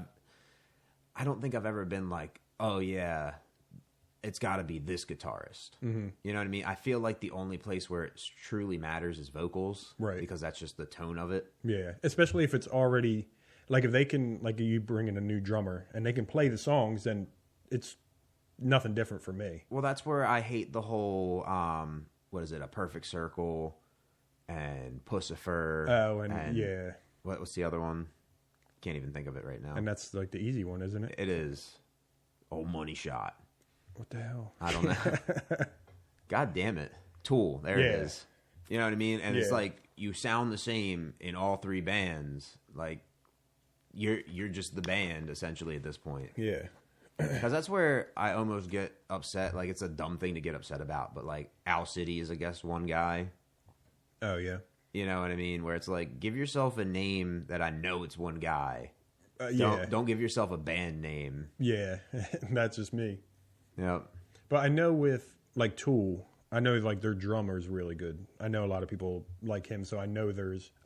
don't think I've ever been like, oh yeah, it's got to be this guitarist. Mm-hmm. You know what I mean? I feel like the only place where it truly matters is vocals, right? Because that's just the tone of it. Yeah, especially if it's already like if they can like you bring in a new drummer and they can play the songs, then it's nothing different for me. Well, that's where I hate the whole what is it? A Perfect Circle and Pussifer. Oh, and yeah. What's the other one? Can't even think of it right now. And that's like the easy one, isn't it? It is. Old Money Shot. What the hell? I don't know. God damn it. Tool. There it is. You know what I mean? And it's like you sound the same in all three bands. Like you're just the band essentially at this point. Yeah. Because that's where I almost get upset. Like it's a dumb thing to get upset about, but like Owl City is I guess one guy. Oh yeah. You know what I mean? Where it's like give yourself a name that I know it's one guy. Yeah. Don't give yourself a band name. Yeah. That's just me. Yep. But I know with like Tool, I know like their drummer is really good. I know a lot of people like him, so I know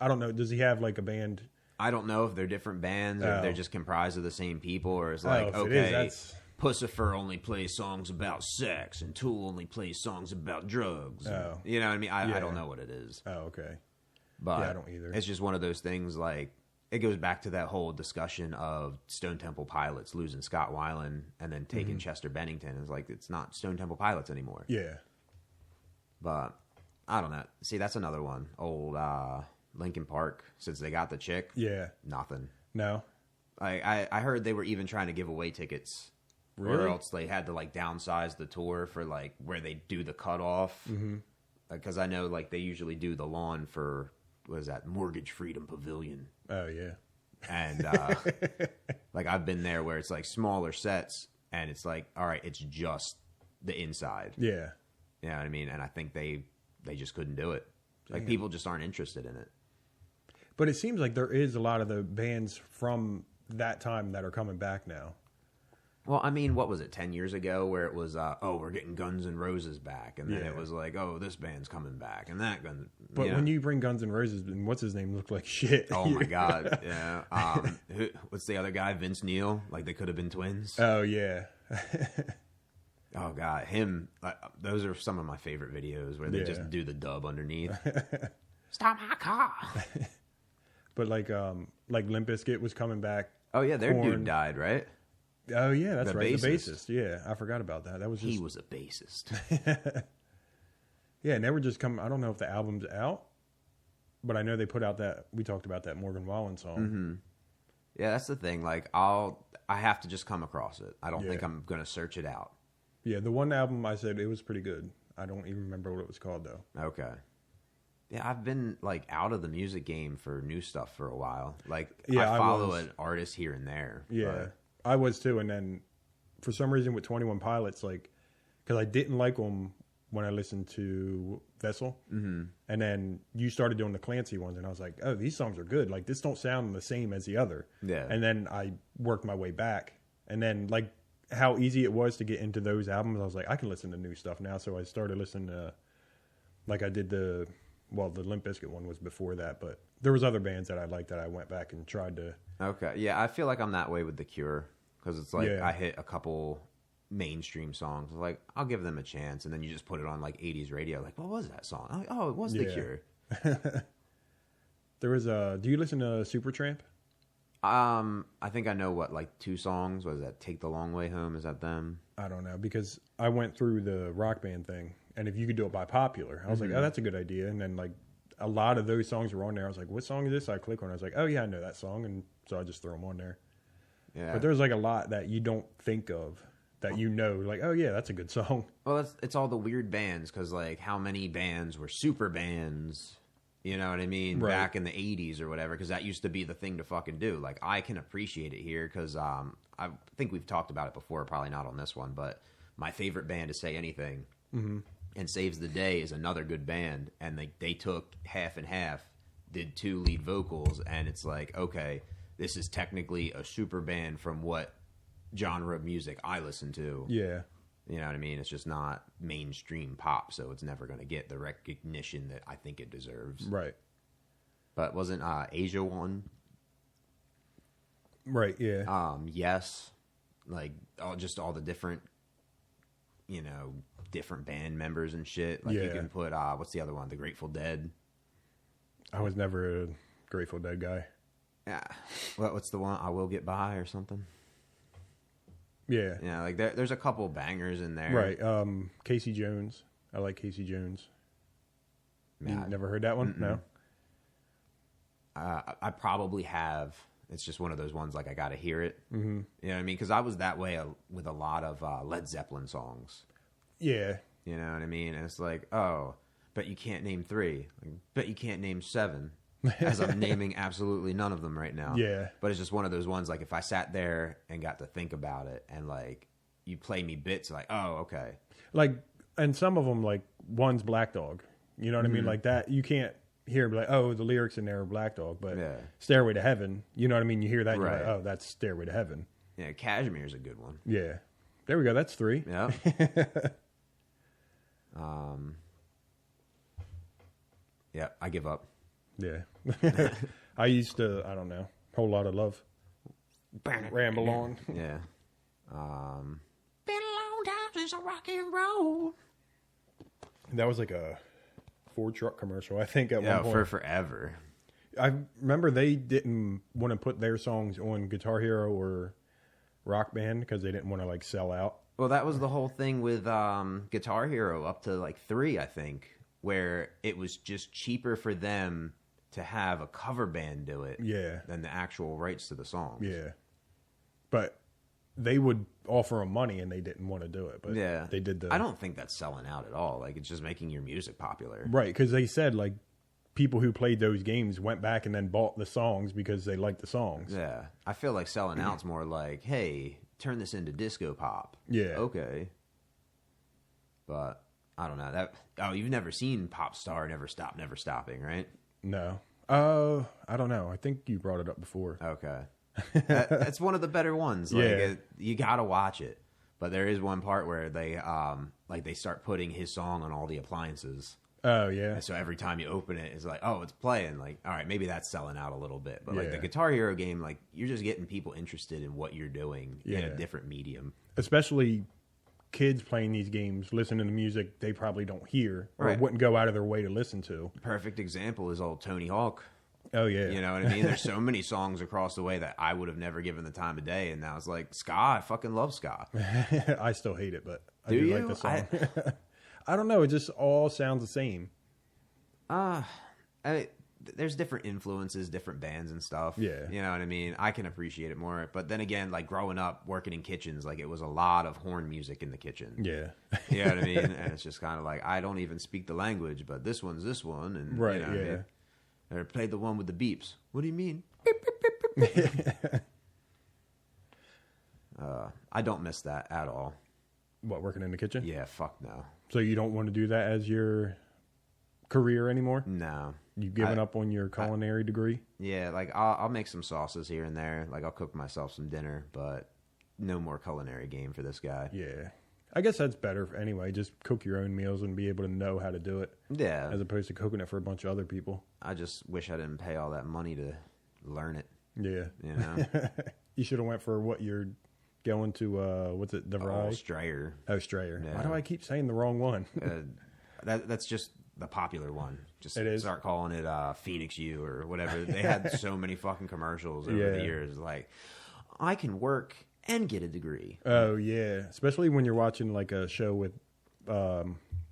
I don't know, does he have like a band? I don't know if they're different bands or if they're just comprised of the same people or it's like, Pussifer only plays songs about sex and Tool only plays songs about drugs. Oh. You know what I mean? I don't know what it is. Oh, okay. But I don't either. It's just one of those things like, it goes back to that whole discussion of Stone Temple Pilots losing Scott Weiland and then taking Chester Bennington. It's like, it's not Stone Temple Pilots anymore. Yeah. But I don't know. See, that's another one. Old Linkin Park, since they got the chick. Yeah. Nothing. No. I heard they were even trying to give away tickets. Really? Or else they had to like downsize the tour for like where they do the cutoff. Because I know like they usually do the lawn for, what is that, Mortgage Freedom Pavilion. Oh, yeah. And like I've been there where it's like smaller sets and it's like, all right, it's just the inside. Yeah. You know what I mean? And I think they just couldn't do it. Like people just aren't interested in it. But it seems like there is a lot of the bands from that time that are coming back now. Well, I mean, what was it, 10 years ago where it was, we're getting Guns N' Roses back. And then it was like, oh, this band's coming back. And that gun. But when you bring Guns N' Roses, and what's his name looked like shit. Oh, my God. Yeah. What's the other guy? Vince Neil? Like they could have been twins? Oh, yeah. Oh, God. Him. Those are some of my favorite videos where they just do the dub underneath. Stop my car. But like Limp Bizkit was coming back. Oh, yeah. Their Korn. dude died, right? Oh, yeah, that's The right. bassist. The bassist. Yeah, I forgot about that. That was just... He was a bassist. Yeah, and they were just coming... I don't know if the album's out, but I know they put out that... We talked about that Morgan Wallen song. Mm-hmm. Yeah, that's the thing. Like, I have to just come across it. I don't think I'm going to search it out. Yeah, the one album I said it was pretty good. I don't even remember what it was called, though. Okay. Yeah, I've been, like, out of the music game for new stuff for a while. Like, Yeah, I follow an artist here and there. Yeah, but... I was too. And then for some reason with 21 Pilots, like, because I didn't like them when I listened to Vessel. Mm-hmm. And then you started doing the Clancy ones, and I was like, oh, these songs are good. Like, this don't sound the same as the other. Yeah. And then I worked my way back. And then, like, how easy it was to get into those albums, I was like, I can listen to new stuff now. So I started listening to, like, I did the Limp Bizkit one was before that, but there was other bands that I liked that I went back and tried to. Okay. Yeah, I feel like I'm that way with The Cure, because it's like Yeah. I hit a couple mainstream songs. Like, I'll give them a chance, and then you just put it on, like, 80s radio. Like, what was that song? I'm like, oh, it was The Cure. There was do you listen to Supertramp? I think I know what, like, 2 songs. Was that Take the Long Way Home? Is that them? I don't know, because I went through the Rock Band thing, and if you could do it by popular, I was like, oh, that's a good idea. And then, like, a lot of those songs were on there. I was like, what song is this? I click on it. I was like, oh, yeah, I know that song. And so I just threw them on there. Yeah. But there's, like, a lot that you don't think of that you know, like, oh, yeah, that's a good song. Well, it's all the weird bands, because, like, how many bands were super bands, you know what I mean, Right. back in the 80s or whatever, because that used to be the thing to fucking do. Like, I can appreciate it here, because I think we've talked about it before, probably not on this one, but my favorite band to Say Anything and Saves the Day is another good band, and they took half and half, did 2 lead vocals, and it's like, okay, this is technically a super band from what genre of music I listen to. Yeah. You know what I mean? It's just not mainstream pop, so it's never going to get the recognition that I think it deserves. Right. But wasn't Asia one? Right, yeah. Yes. Like, all the different, you know, different band members and shit. Like, you Yeah. can put, what's the other one? The Grateful Dead. I was never a Grateful Dead guy. Yeah. What's the one? I Will Get By or something? Yeah. Yeah, like, there's a couple bangers in there. Right. Casey Jones. I like Casey Jones. Yeah. You never heard that one? No? I probably have. It's just one of those ones, like, I gotta hear it. Mm-hmm. You know what I mean? Because I was that way with a lot of Led Zeppelin songs. Yeah. You know what I mean? And it's like, oh, but you can't name 3. Like, but you can't name 7. As I'm naming absolutely none of them right now. Yeah. But it's just one of those ones, like, if I sat there and got to think about it, and, like, you play me bits, like, oh, okay. Like, and some of them, like, one's Black Dog. You know what I mean? Like, that, you can't hear, like, oh, the lyrics in there are Black Dog, but Yeah. Stairway to Heaven, you know what I mean? You hear that, and you're Right. like, oh, that's Stairway to Heaven. Yeah, Cashmere's a good one. Yeah. There we go. That's 3. Yeah. Yeah, I give up. Yeah. I used to, I don't know, Whole Lot of Love. Ramble on. Yeah. Been a long time since I rock and roll. That was like a Ford truck commercial, I think, at Yeah, one point. for forever. I remember they didn't want to put their songs on Guitar Hero or Rock Band because they didn't want to, like, sell out. Well, that was the whole thing with Guitar Hero up to, like, 3, I think, where it was just cheaper for them to have a cover band do it than the actual rights to the songs. Yeah. But they would offer them money and they didn't want to do it. But Yeah. they did the... I don't think that's selling out at all. Like, it's just making your music popular. Right, because they said, like, people who played those games went back and then bought the songs because they liked the songs. Yeah. I feel like selling out's more like, hey, turn this into disco pop. Yeah. Okay. But I don't know. You've never seen Pop Star Never Stop, Never Stopping, right? No. I don't know. I think you brought it up before. Okay. That's one of the better ones. Like, you gotta watch it. But there is one part where they they start putting his song on all the appliances. Oh, yeah. And so every time you open it, it's like, oh, it's playing. Like, all right, maybe that's selling out a little bit. But like Yeah. the Guitar Hero game, like, you're just getting people interested in what you're doing in Yeah. a different medium. Especially kids playing these games, listening to music they probably don't hear or Right. wouldn't go out of their way to listen to. Perfect example is old Tony Hawk. Oh, yeah. You know what I mean? There's so many songs across the way that I would have never given the time of day, and now it's like ska. I fucking love ska. I still hate it, but I Do do you? like the song. I don't know. It just all sounds the same. There's different influences, different bands and stuff. Yeah. You know what I mean? I can appreciate it more. But then again, like, growing up, working in kitchens, like, it was a lot of horn music in the kitchen. Yeah. You know what I mean? And it's just kind of like, I don't even speak the language, but this one's this one. And, Right, you know what I yeah. mean? Or played the one with the beeps. What do you mean? I don't miss that at all. What, working in the kitchen? Yeah, fuck no. So you don't want to do that as your career anymore? No. You've given up on your culinary degree? Yeah, like I'll make some sauces here and there. Like I'll cook myself some dinner, but no more culinary game for this guy. Yeah. I guess that's better anyway. Just cook your own meals and be able to know how to do it. Yeah. As opposed to cooking it for a bunch of other people. I just wish I didn't pay all that money to learn it. Yeah. You know? You should have went for what you're going to, what's it, DeVry? Strayer. Oh, Strayer. Yeah. Why do I keep saying the wrong one? That's just the popular one. Just it is. Start calling it Phoenix U or whatever. They had so many fucking commercials over the years. Like, I can work and get a degree. Oh, yeah. Especially when you're watching like a show with, I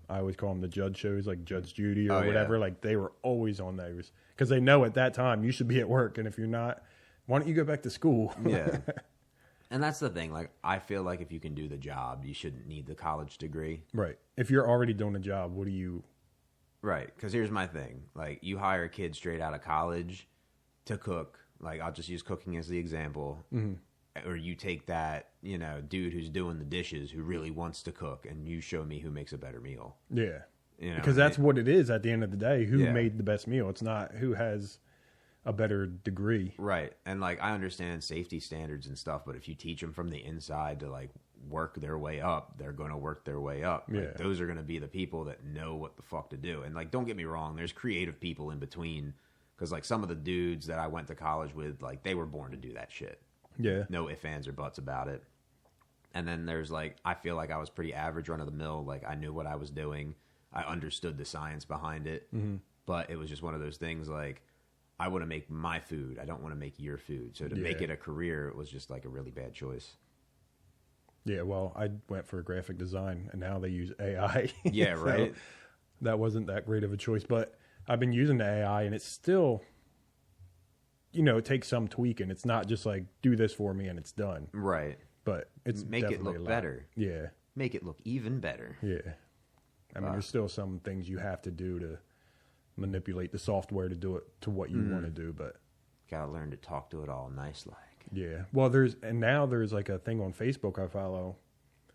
always call them the judge shows, like Judge Judy or whatever. Yeah. Like they were always on those because they know at that time you should be at work. And if you're not, why don't you go back to school? Yeah. And that's the thing. Like, I feel like if you can do the job, you shouldn't need the college degree. Right. If you're already doing a job, what do you... Right. Because here's my thing. Like, you hire a kid straight out of college to cook. Like, I'll just use cooking as the example. Mm-hmm. Or you take that, you know, dude who's doing the dishes who really wants to cook, and you show me who makes a better meal. Yeah. You know, because that's what it is at the end of the day. Who made the best meal? It's not who has a better degree. Right. And, like, I understand safety standards and stuff, but if you teach them from the inside to, like, work their way up, they're going to work their way up. Like, those are going to be the people that know what the fuck to do. And, like, don't get me wrong, there's creative people in between. Because, like, some of the dudes that I went to college with, like, they were born to do that shit. Yeah. No ifs, ands, or buts about it. And then there's, like, I feel like I was pretty average, run-of-the-mill. Like, I knew what I was doing. I understood the science behind it. Mm-hmm. But it was just one of those things, like, I want to make my food. I don't want to make your food. So to make it a career, it was just, like, a really bad choice. Yeah, well, I went for graphic design, and now they use AI. Yeah, so right? That wasn't that great of a choice. But I've been using the AI, and it's still... You know, it takes some tweaking. It's not just like, do this for me and it's done. Right. But it's make it look better. Yeah. Make it look even better. Yeah. I mean, there's still some things you have to do to manipulate the software to do it to what you want to do, but... Gotta learn to talk to it all nice like. Yeah. Well, now there's like a thing on Facebook I follow,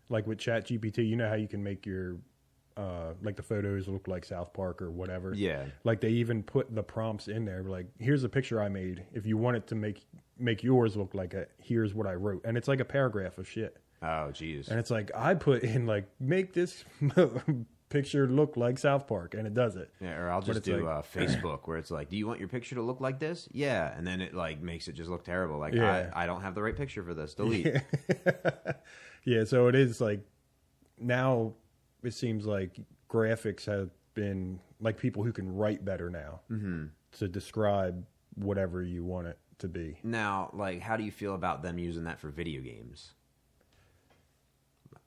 like with ChatGPT, you know how you can make your... like the photos look like South Park or whatever. Yeah. Like they even put the prompts in there. Like, here's a picture I made. If you want it to make yours look like here's what I wrote. And it's like a paragraph of shit. Oh, jeez. And it's like, I put in like, make this picture look like South Park. And it does it. Yeah, or I'll just do Facebook where it's like, do you want your picture to look like this? Yeah. And then it like makes it just look terrible. Like, I don't have the right picture for this. Delete. Yeah. Yeah. So it is like now... It seems like graphics have been like people who can write better now to describe whatever you want it to be. Now, like, how do you feel about them using that for video games?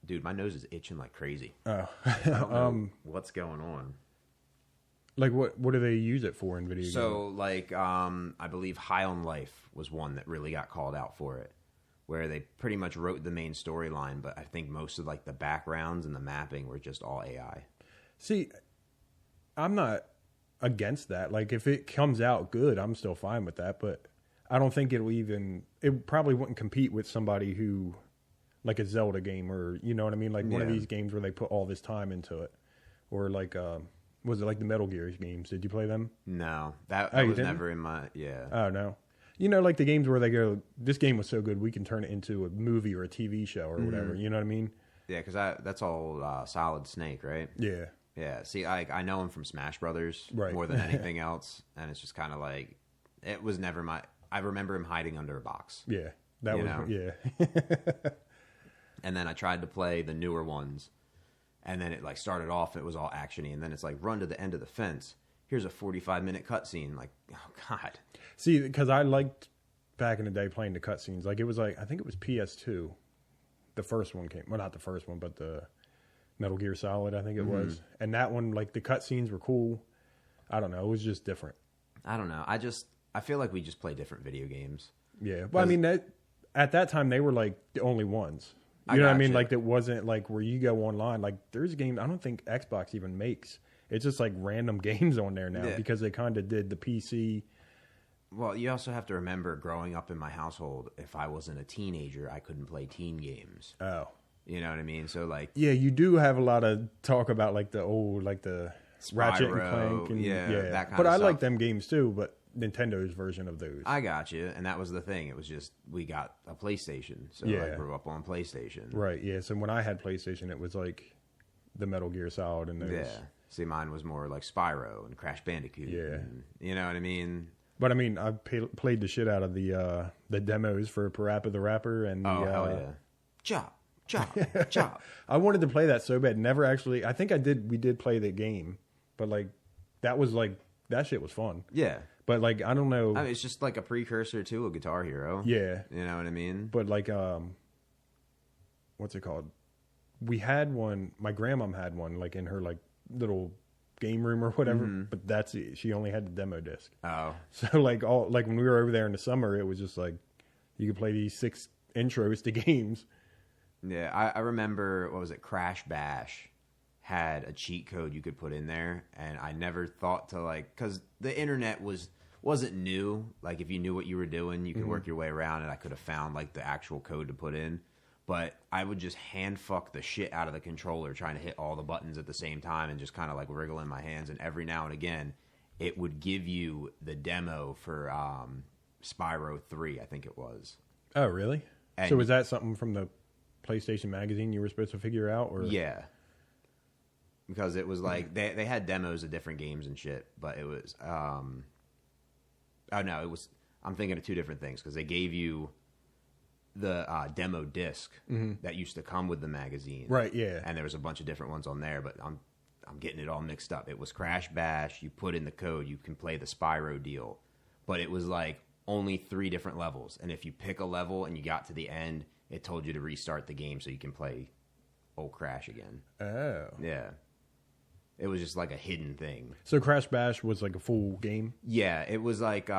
Dude, my nose is itching like crazy. Oh, I don't know what's going on. Like, what do they use it for in video games? So, like, I believe High on Life was one that really got called out for it, where they pretty much wrote the main storyline, but I think most of like the backgrounds and the mapping were just all AI. See, I'm not against that. Like, if it comes out good, I'm still fine with that, but I don't think it probably wouldn't compete with somebody who, like a Zelda game or, you know what I mean? Like one of these games where they put all this time into it. Or like, was it like the Metal Gear games? Did you play them? No, that was never in my, Oh, no. You know, like the games where they go, this game was so good, we can turn it into a movie or a TV show or whatever. You know what I mean? Yeah, because that's all Solid Snake, right? Yeah. Yeah. See, I know him from Smash Brothers more than anything else, and it's just kind of like, it was never my... I remember him hiding under a box. Yeah. That was... Yeah. And then I tried to play the newer ones, and then it like started off, it was all actiony, and then it's like, run to the end of the fence. Here's a 45-minute cutscene. Like, oh, God. See, because I liked back in the day playing the cutscenes. Like, it was like, I think it was PS2. The first one came. Well, not the first one, but the Metal Gear Solid, I think it was. And that one, like, the cutscenes were cool. I don't know. It was just different. I don't know. I feel like we just play different video games. Yeah. Well, I mean, at that time, they were, like, the only ones. You know what I mean? Like, it wasn't, like, where you go online. Like, there's a game I don't think Xbox even makes. It's just like random games on there now because they kind of did the PC. Well, you also have to remember growing up in my household, if I wasn't a teenager, I couldn't play teen games. Oh. You know what I mean? So like, yeah, you do have a lot of talk about like the old, like the Ratchet and Spyro, Clank, and that kind but of I stuff. like them games too. But Nintendo's version of those. I got you, and that was the thing. It was just we got a PlayStation, so I grew up on PlayStation. Right. Yeah. So when I had PlayStation, it was like the Metal Gear Solid and those. Yeah. See, mine was more like Spyro and Crash Bandicoot. Yeah. And, you know what I mean? But I mean, I played the shit out of the demos for Parappa the Rapper and the, hell yeah! Chop, chop, chop. I wanted to play that so bad. Never actually. I think I did. We did play the game, but like that was like that shit was fun. Yeah. But like I don't know. I mean, it's just like a precursor to a Guitar Hero. Yeah. You know what I mean? But like what's it called? We had one. My grandmom had one, like in her like little game room or whatever. But that's it. She only had the demo disc. Oh. So like when we were over there in the summer, it was just like you could play these 6 intros to games. Yeah, I remember, what was it, Crash Bash had a cheat code you could put in there, and I never thought to, like, because the internet wasn't new. Like, if you knew what you were doing, you could work your way around, and I could have found, like, the actual code to put in. But I would just hand fuck the shit out of the controller trying to hit all the buttons at the same time and just kind of, like, wriggling my hands, and every now and again, it would give you the demo for Spyro 3, I think it was. Oh, really? And so was that something from the PlayStation magazine you were supposed to figure out? Or yeah, because it was like they had demos of different games and shit, but it was oh no, it was, I'm thinking of two different things, because they gave you the demo disc that used to come with the magazine, right? Yeah, and there was a bunch of different ones on there, but I'm getting it all mixed up. It was Crash Bash. You put in the code, you can play the Spyro deal, but it was like only 3 different levels, and if you pick a level and you got to the end, it told you to restart the game so you can play old Crash again. Oh. Yeah. It was just like a hidden thing. So Crash Bash was like a full game? Yeah, it was like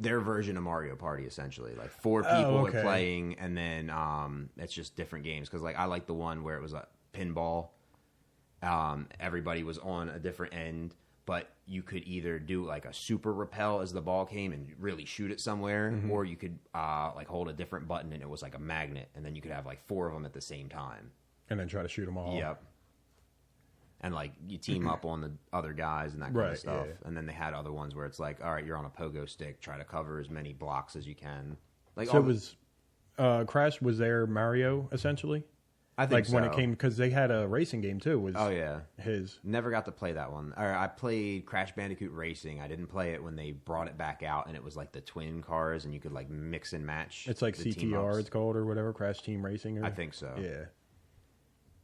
their version of Mario Party, essentially. Like 4 people are playing, and then it's just different games. Because like I like the one where it was a pinball. Everybody was on a different end, but you could either do like a super repel as the ball came and really shoot it somewhere, or you could like hold a different button and it was like a magnet, and then you could have like 4 of them at the same time. And then try to shoot them all. Yep. And like you team up on the other guys and that kind of stuff. Yeah. And then they had other ones where it's like, all right, you're on a pogo stick, try to cover as many blocks as you can. Like, so it was Crash was their Mario essentially? I think like so. when it came, because they had a racing game too. Was yeah, his. Never got to play that one. Or I played Crash Bandicoot Racing. I didn't play it when they brought it back out, and it was like the twin cars, and you could like mix and match. It's like CTR, it's called, or whatever, Crash Team Racing. Or, I think so. Yeah.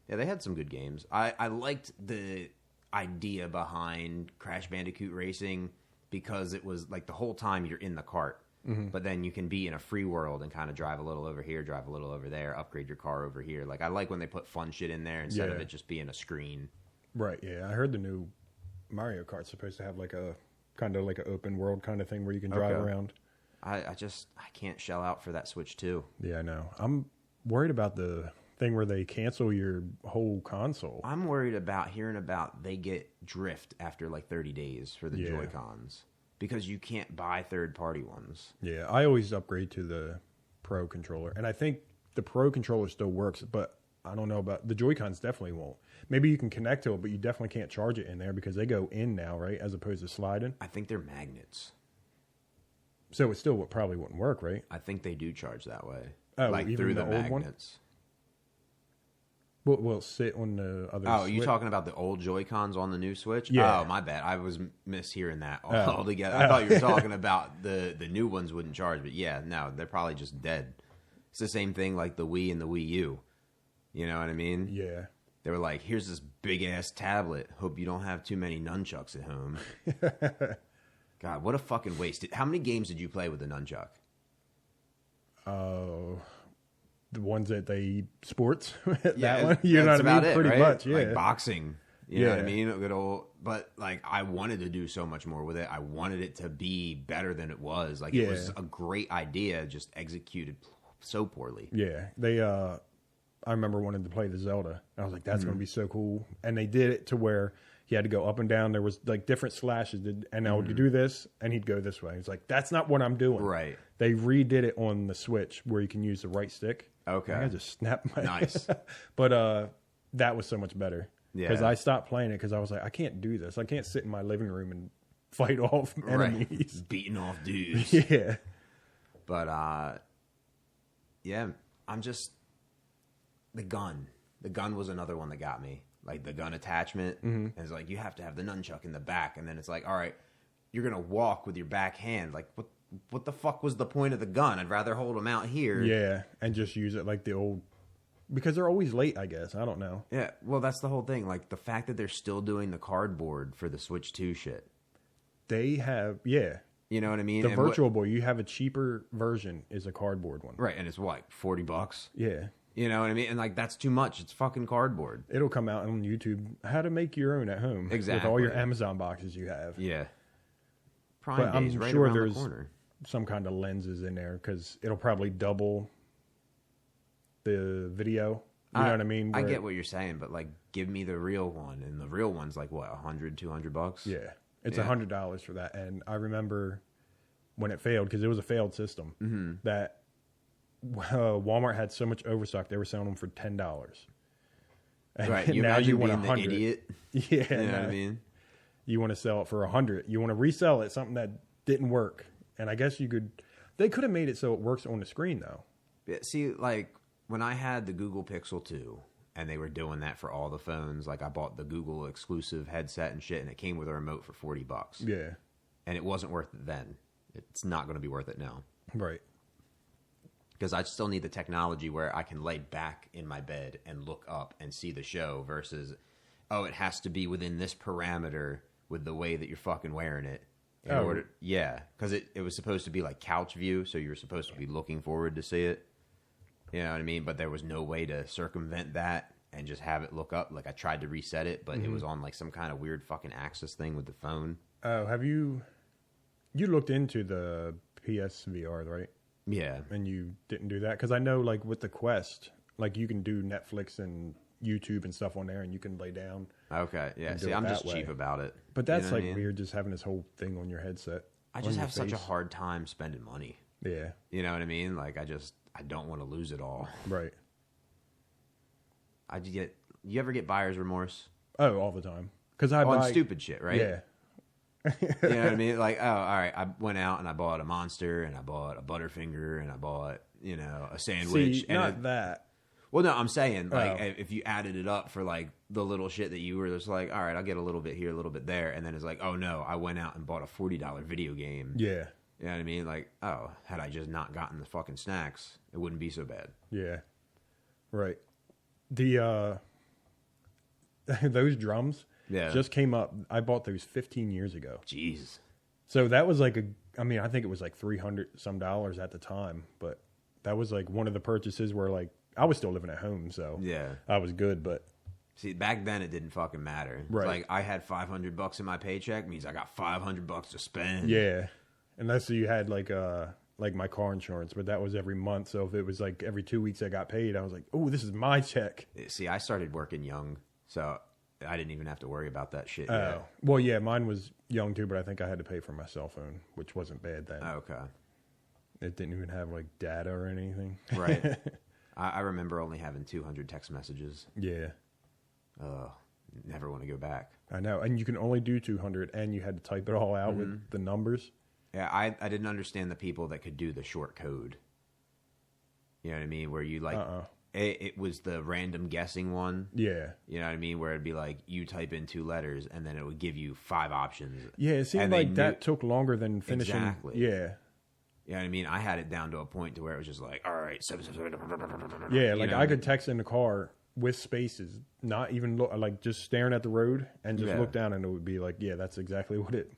Yeah, they had some good games. I liked the idea behind Crash Bandicoot Racing because it was like the whole time you're in the cart. But then you can be in a free world and kind of drive a little over here, drive a little over there, upgrade your car over here. Like, I like when they put fun shit in there instead of it just being a screen. Right, yeah. I heard the new Mario Kart's supposed to have like a kind of like an open world kind of thing where you can drive around. I can't shell out for that Switch 2. Yeah, I know. I'm worried about the thing where they cancel your whole console. I'm worried about hearing about they get drift after like 30 days for the Joy-Cons. Because you can't buy third-party ones. Yeah, I always upgrade to the Pro controller. And I think the Pro controller still works, but I don't know about... The Joy-Cons definitely won't. Maybe you can connect to it, but you definitely can't charge it in there because they go in now, right? As opposed to sliding. I think they're magnets. So it still probably wouldn't work, right? I think they do charge that way. Oh, like even through the the old magnets. Will sit on the other Oh, Switch? you talking about the old Joy-Cons on the new Switch? Yeah. Oh, my bad. I was mishearing that altogether. I thought you were talking about the new ones wouldn't charge, but yeah, no, they're probably just dead. It's the same thing like the Wii and the Wii U. You know what I mean? Yeah. They were like, here's this big-ass tablet. Hope you don't have too many nunchucks at home. God, what a fucking waste. How many games did you play with the nunchuck? The ones that they sports. That Yeah, one. You know what I mean? it, Pretty right? much, yeah. Like boxing. You know what I mean? A good old, but like I wanted to do so much more with it. I wanted it to be better than it was. Like it was a great idea, just executed so poorly. Yeah. They I remember wanting to play the Zelda. I was like, that's going to be so cool. And they did it to where He had to go up and down. There was like different slashes, and I would do this, and he'd go this way. He's like, "That's not what I'm doing." Right. They redid it on the Switch where you can use the right stick. Okay. I just snapped my Nice. But that was so much better. Yeah. Because I stopped playing it because I was like, I can't do this. I can't sit in my living room and fight off enemies. Beating off dudes. Yeah. But yeah, I'm just the gun. The gun was another one that got me. Like the gun attachment. And it's like you have to have the nunchuck in the back, and then it's like, all right, you're gonna walk with your back hand. Like what the fuck was the point of the gun? I'd rather hold them out here. Yeah, and just use it like the old, because they're always late, I guess. I don't know. Yeah, well, that's the whole thing. Like the fact that they're still doing the cardboard for the Switch 2 shit. They have, yeah. You know what I mean? The And Virtual Boy, you have a cheaper version, is a cardboard one. right, and it's what, $40? Yeah. You know what I mean? And like that's too much. It's fucking cardboard. It'll come out on YouTube how to make your own at home. Exactly. With all your Amazon boxes you have. Yeah. Prime But I'm Day's right sure around the there's corner. some kind of lenses in there because it'll probably double the video. You know what I mean? I Where- get what you're saying, but like, give me the real one, and the real one's like what, $100-$200? Yeah, it's Yeah. $100 for that. And I remember when it failed, because it was a failed system, that Walmart had so much overstock they were selling them for $10. And Right. You now imagine you want being the 100. idiot. Yeah, You know what now I mean? you want to sell it for 100. You want to resell it, something that didn't work. And I guess you could. They could have made it so it works on the screen though. Yeah, see, like when I had the Google Pixel 2, and they were doing that for all the phones, like I bought the Google exclusive headset and shit, and it came with a remote for $40. Yeah, And it wasn't worth it then. It's not going to be worth it now. right. Because I still need the technology where I can lay back in my bed and look up and see the show versus, oh, it has to be within this parameter with the way that you're fucking wearing it. Yeah, because it was supposed to be like couch view, so you were supposed to be looking forward to see it. You know what I mean? But there was no way to circumvent that and just have it look up. Like I tried to reset it, but it was on like some kind of weird fucking axis thing with the phone. Oh, have you looked into the PSVR, right? Yeah. And you didn't do that? Because I know, like, with the Quest, like, you can do Netflix and YouTube and stuff on there, and you can lay down. Okay. Yeah. And do See, it I'm that just cheap way. about it. But that's, You know what like, I mean? weird, just having this whole thing on your headset. I on just your have such a face. hard time spending money. Yeah, You know what I mean? Like I don't want to lose it all. right. You ever get buyer's remorse Oh, all the time. Because I on buy... stupid shit, right? Yeah. You know what I mean? Like, oh, all right, I went out and I bought a Monster and I bought a Butterfinger and I bought, a sandwich. See, and not that. Well, no, I'm saying, like, Oh. if you added it up for, like, the little shit that you were just like, all right, I'll get a little bit here, a little bit there. And then it's like, oh, no, I went out and bought a $40 video game. Yeah, You know what I mean? Like, oh, had I just not gotten the fucking snacks, it wouldn't be so bad. yeah. Right. The, those drums Yeah. just came up. I bought those 15 years ago. Jeez. So that was like I think it was like $300 some at the time, but that was like one of the purchases where like I was still living at home, so Yeah. I was good. But See, back then it didn't fucking matter. It's Right. like I had $500 in my paycheck means I got $500 to spend. yeah, unless you had like my car insurance, but that was every month. So if it was like every 2 weeks I got paid, I was like, oh, this is my check. See, I started working young, so I didn't even have to worry about that shit Oh, yet. well, yeah, mine was young too, but I think I had to pay for my cell phone, which wasn't bad then. Okay. It didn't even have like data or anything. Right. I remember only having 200 text messages. Yeah, Never want to go back. I know, and you can only do 200, and you had to type it all out with the numbers. Yeah, I didn't understand the people that could do the short code. You know what I mean? Where you like, it was the random guessing one. Yeah. You know what I mean? Where it'd be like, you type in 2 letters and then it would give you 5 options. Yeah, it seemed And they like that took longer than finishing. Exactly. Yeah. You know what I mean? I had it down to a point to where it was just like, all right, Yeah, you like know? I could text in the car with spaces, not even look, like just staring at the road and just Yeah. look down and it would be like, yeah, that's exactly what it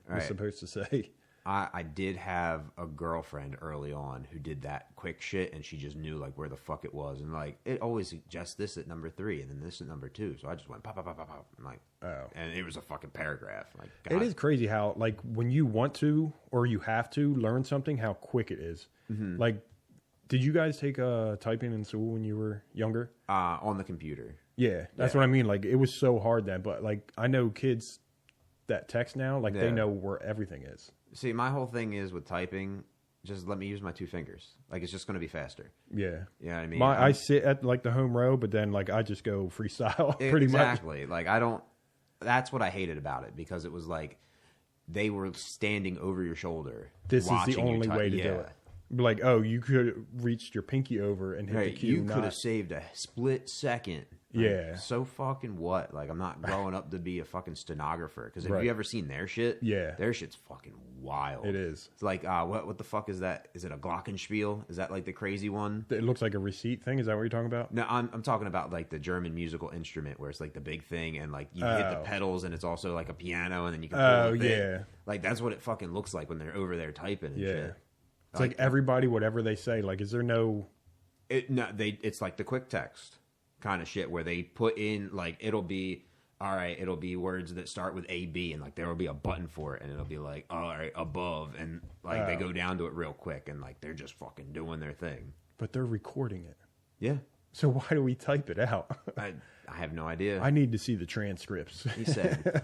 was Right. supposed to say. I did have a girlfriend early on who did that quick shit, and she just knew like where the fuck it was, and like it always suggests this at number 3 and then this at number 2. So I just went pop pop pop pop pop. I'm like, Oh. and it was a fucking paragraph. Like, It God. is crazy how, like, when you want to or you have to learn something, how quick it is. Mm-hmm. Like, Did you guys take typing in school when you were younger? On the computer. Yeah, that's what I mean. Like, it was so hard then, but like, I know kids that text now, like they know where everything is. See, my whole thing is with typing, just let me use my 2 fingers. Like, it's just going to be faster. Yeah. You know what I mean? I sit at like the home row, but then like I just go freestyle pretty much. Exactly. Like, that's what I hated about it, because it was like they were standing over your shoulder. This is the only way to do it. Like, oh, you could have reached your pinky over and hit the cue. You could have saved a split second. Yeah. So fucking what? Like, I'm not growing up to be a fucking stenographer. Because have you ever seen their shit? Yeah. Their shit's fucking wild. It is. It's like, what the fuck is that? Is it a glockenspiel? Is that like the crazy one? It looks like a receipt thing. Is that what you're talking about? No, I'm talking about like the German musical instrument where it's like the big thing and like you hit the pedals and it's also like a piano and then you can pull the thing. Yeah. Like, that's what it fucking looks like when they're over there typing and shit. It's like everybody, whatever they say. Like, is there no... It's like the quick text kind of shit where they put in, like, it'll be words that start with AB, and like there will be a button for it, and it'll be like, all right, above, and like they go down to it real quick, and like they're just fucking doing their thing. But they're recording it. Yeah. So why do we type it out? I have no idea. I need to see the transcripts. He said...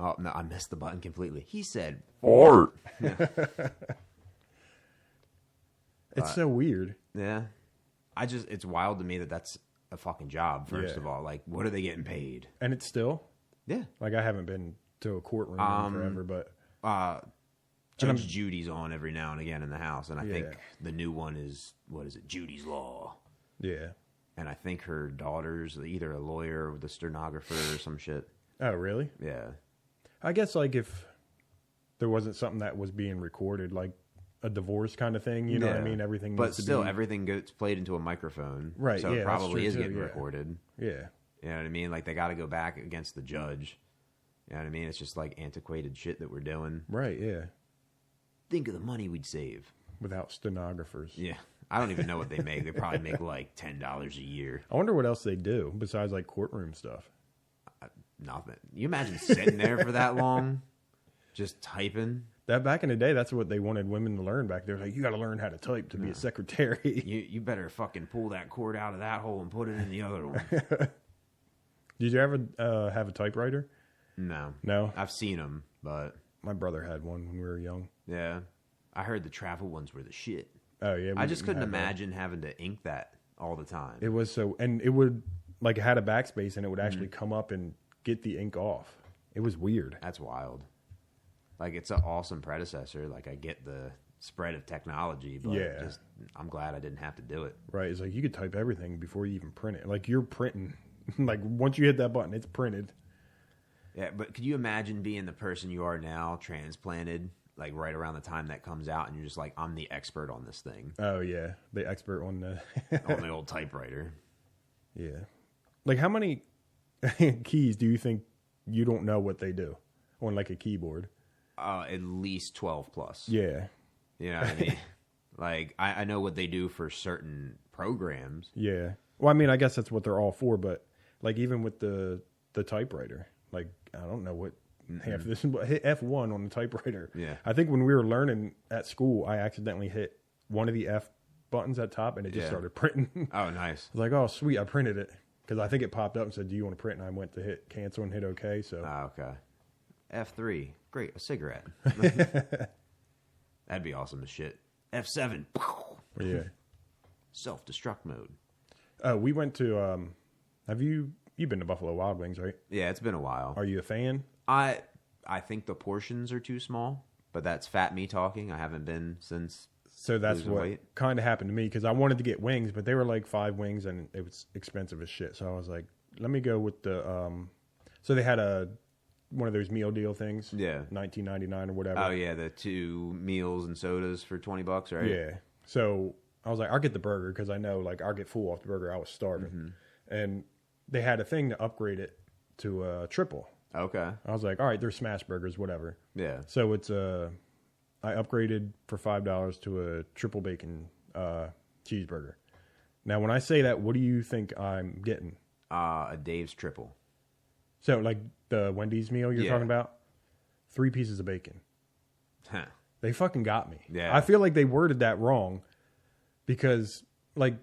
Oh, no, I missed the button completely. He said, Fart. It's so weird. Yeah. It's wild to me that that's a fucking job, first of all. Like, what are they getting paid? And it's still? Yeah. Like, I haven't been to a courtroom in forever, but... Judge Judy's on every now and again in the house, and I think the new one is, what is it, Judy's Law. Yeah. And I think her daughter's either a lawyer or the stenographer or some shit. Oh, really? Yeah. I guess, like, if there wasn't something that was being recorded, like a divorce kind of thing, you know what I mean? Everything But still, everything gets played into a microphone. Right, So it probably is getting yeah. recorded. Yeah. You know what I mean? Like, they got to go back against the judge. You know what I mean? It's just, like, antiquated shit that we're doing. Right, yeah. Think of the money we'd save. Without stenographers. Yeah. I don't even know what they make. They probably make, like, $10 a year. I wonder what else they do besides, like, courtroom stuff. Nothing. You imagine sitting there for that long, just typing? That back in the day, that's what they wanted women to learn back there. Like, you got to learn how to type to be a secretary. You better fucking pull that cord out of that hole and put it in the other one. Did you ever have a typewriter? No. No? I've seen them, but... My brother had one when we were young. Yeah. I heard the travel ones were the shit. Oh, yeah. I just couldn't imagine having to ink that all the time. It was so... And it would... Like, it had a backspace, and it would actually come up and get the ink off. It was weird. That's wild. Like, it's an awesome predecessor. Like, I get the spread of technology, but I'm glad I didn't have to do it. Right. It's like you could type everything before you even print it. Like, you're printing. Like, once you hit that button, it's printed. Yeah, but could you imagine being the person you are now, transplanted, like, right around the time that comes out, and you're just like, I'm the expert on this thing. Oh, yeah. The expert on the... on the old typewriter. Yeah. Like, how many keys do you think you don't know what they do on, like, a keyboard? At least 12 plus. Yeah. You know what I mean? Like, I know what they do for certain programs. Yeah. Well, I mean, I guess that's what they're all for, but, like, even with the typewriter, like, I don't know what half of this is, but hit F1 on the typewriter. Yeah. I think when we were learning at school, I accidentally hit one of the F buttons at top, and it just started printing. Oh, nice. I was like, oh, sweet, I printed it. Because I think it popped up and said, do you want to print? And I went to hit cancel and hit OK. So. Oh, okay. F3. Great. A cigarette. That'd be awesome as shit. F7. Yeah. Self-destruct mode. We went to, you've been to Buffalo Wild Wings, right? Yeah, it's been a while. Are you a fan? I think the portions are too small, but that's fat me talking. I haven't been since. So that's what kind of happened to me, because I wanted to get wings, but they were like 5 wings, and it was expensive as shit. So I was like, let me go with the. So they had one of those meal deal things. Yeah. $19.99 or whatever. Oh yeah, the 2 meals and sodas for $20, right? Yeah. So I was like, I'll get the burger, because I know, like, I'll get full off the burger. I was starving, and they had a thing to upgrade it to a triple. Okay. I was like, all right, they're smash burgers, whatever. Yeah. So it's I upgraded for $5 to a triple bacon cheeseburger. Now, when I say that, what do you think I'm getting? A Dave's triple. So, like the Wendy's meal you're talking about? 3 pieces of bacon. Huh. They fucking got me. Yeah. I feel like they worded that wrong, because like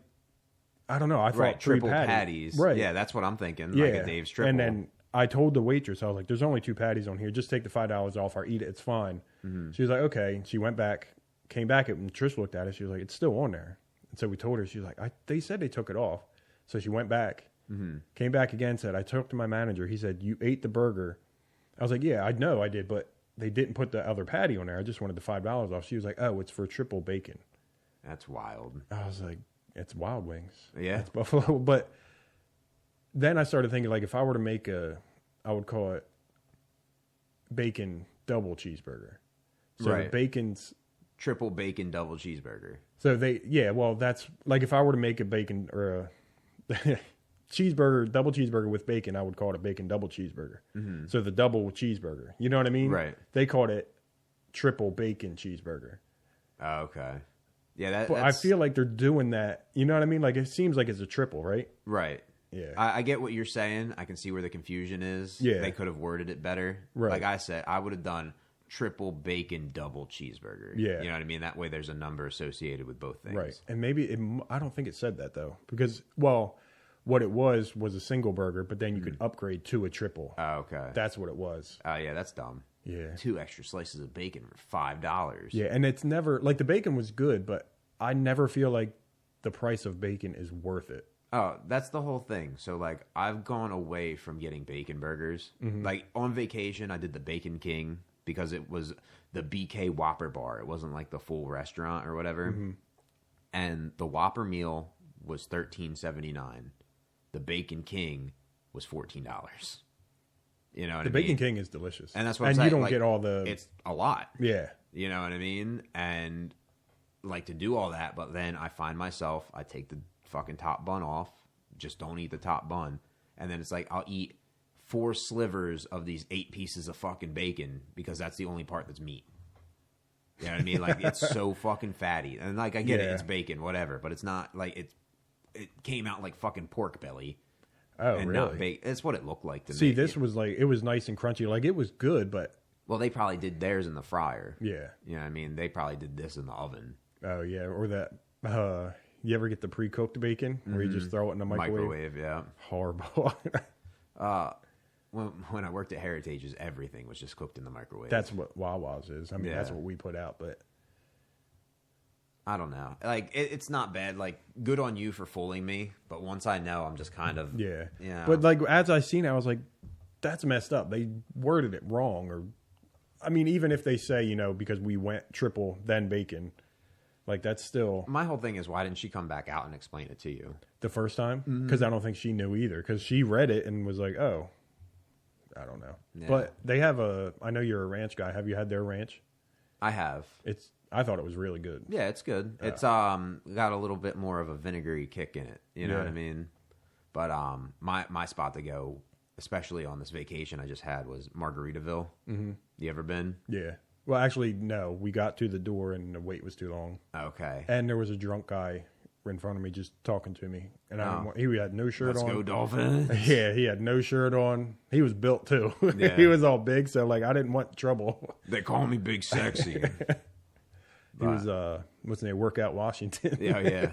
I don't know. I thought Right, triple patties. patties. Right. Yeah, that's what I'm thinking. Yeah. Like a Dave's triple. And then I told the waitress, I was like, "There's only 2 patties on here. Just take the $5 off. I'll eat it. It's fine." Mm-hmm. She was like, "Okay." She went back, came back, and Trish looked at it. She was like, "It's still on there." And so we told her. She was like, "They said they took it off." So she went back, came back again, said, "I talked to my manager. He said you ate the burger." I was like, "Yeah, I know I did, but they didn't put the other patty on there. I just wanted the $5 off." She was like, "Oh, it's for triple bacon." That's wild. I was like, "It's Wild Wings. Yeah. It's Buffalo." But then I started thinking, like, if I were to make I would call it bacon double cheeseburger. So Right. the bacon's Triple bacon double cheeseburger. so well, that's like if I were to make a bacon or a double cheeseburger with bacon, I would call it a bacon double cheeseburger. Mm-hmm. So the double cheeseburger, you know what I mean? Right. They called it triple bacon cheeseburger. Oh, okay. Yeah, But I feel like they're doing that. You know what I mean? Like it seems like it's a triple, right? right. Yeah. I get what you're saying. I can see where the confusion is. Yeah. They could have worded it better. Right. Like I said, I would have done triple bacon double cheeseburger. Yeah. You know what I mean? That way there's a number associated with both things. Right. And maybe I don't think it said that though, because what it was a single burger, but then you could upgrade to a triple. Oh, okay. That's what it was. Oh, yeah, that's dumb. Yeah. 2 extra slices of bacon for $5. Yeah, and it's never like the bacon was good, but I never feel like the price of bacon is worth it. Oh, that's the whole thing. So, like, I've gone away from getting bacon burgers. Mm-hmm. Like, on vacation, I did the Bacon King because it was the BK Whopper bar. It wasn't, like, the full restaurant or whatever. Mm-hmm. And the Whopper meal was $13.79. The Bacon King was $14. You know what I mean? The Bacon King is delicious. And that's what I'm and saying. you don't like, get all the... It's a lot. Yeah. You know what I mean? And, like, to do all that, but then I find myself, I take the fucking top bun off, just don't eat the top bun, and then it's like I'll eat 4 slivers of these 8 pieces of fucking bacon because that's the only part that's meat. You know what I mean? Like it's so fucking fatty, and like I get it, it's bacon, whatever, but it's not like it came out like fucking pork belly. Oh, and really? not bacon. It's what it looked like to me. See, this was like it was nice and crunchy. Like it was good, but well, they probably did theirs in the fryer. yeah, you know what I mean? They probably did this in the oven. Oh yeah, or that. You ever get the pre-cooked bacon where you just throw it in the microwave? Yeah. Horrible. When I worked at Heritage's, everything was just cooked in the microwave. That's what Wawa's is. I mean, that's Yeah. what we put out, but I don't know. Like it's not bad. Like good on you for fooling me. But once I know, I'm just kind of yeah. You know. But like as I seen it, I was like, that's messed up. They worded it wrong. Or, I mean, even if they say because we went triple then bacon, like that's still My whole thing is why didn't she come back out and explain it to you? the first time because I don't think she knew either because she read it and was like, oh, I don't know. Yeah. But they have I know you're a ranch guy. Have you had their ranch? I have. I thought it was really good. Yeah, it's good. It's got a little bit more of a vinegary kick in it. You know what I mean? But my spot to go, especially on this vacation I just had, was Margaritaville. Mm-hmm. You ever been? Yeah. Well, actually, no. We got to the door and the wait was too long. Okay. And there was a drunk guy in front of me just talking to me, and he had no shirt Let's on. go Dolphins. Yeah, he had no shirt on. He was built too. Yeah. He was all big, so like I didn't want trouble. They call me Big Sexy. He was what's his name? Workout Washington. Yeah.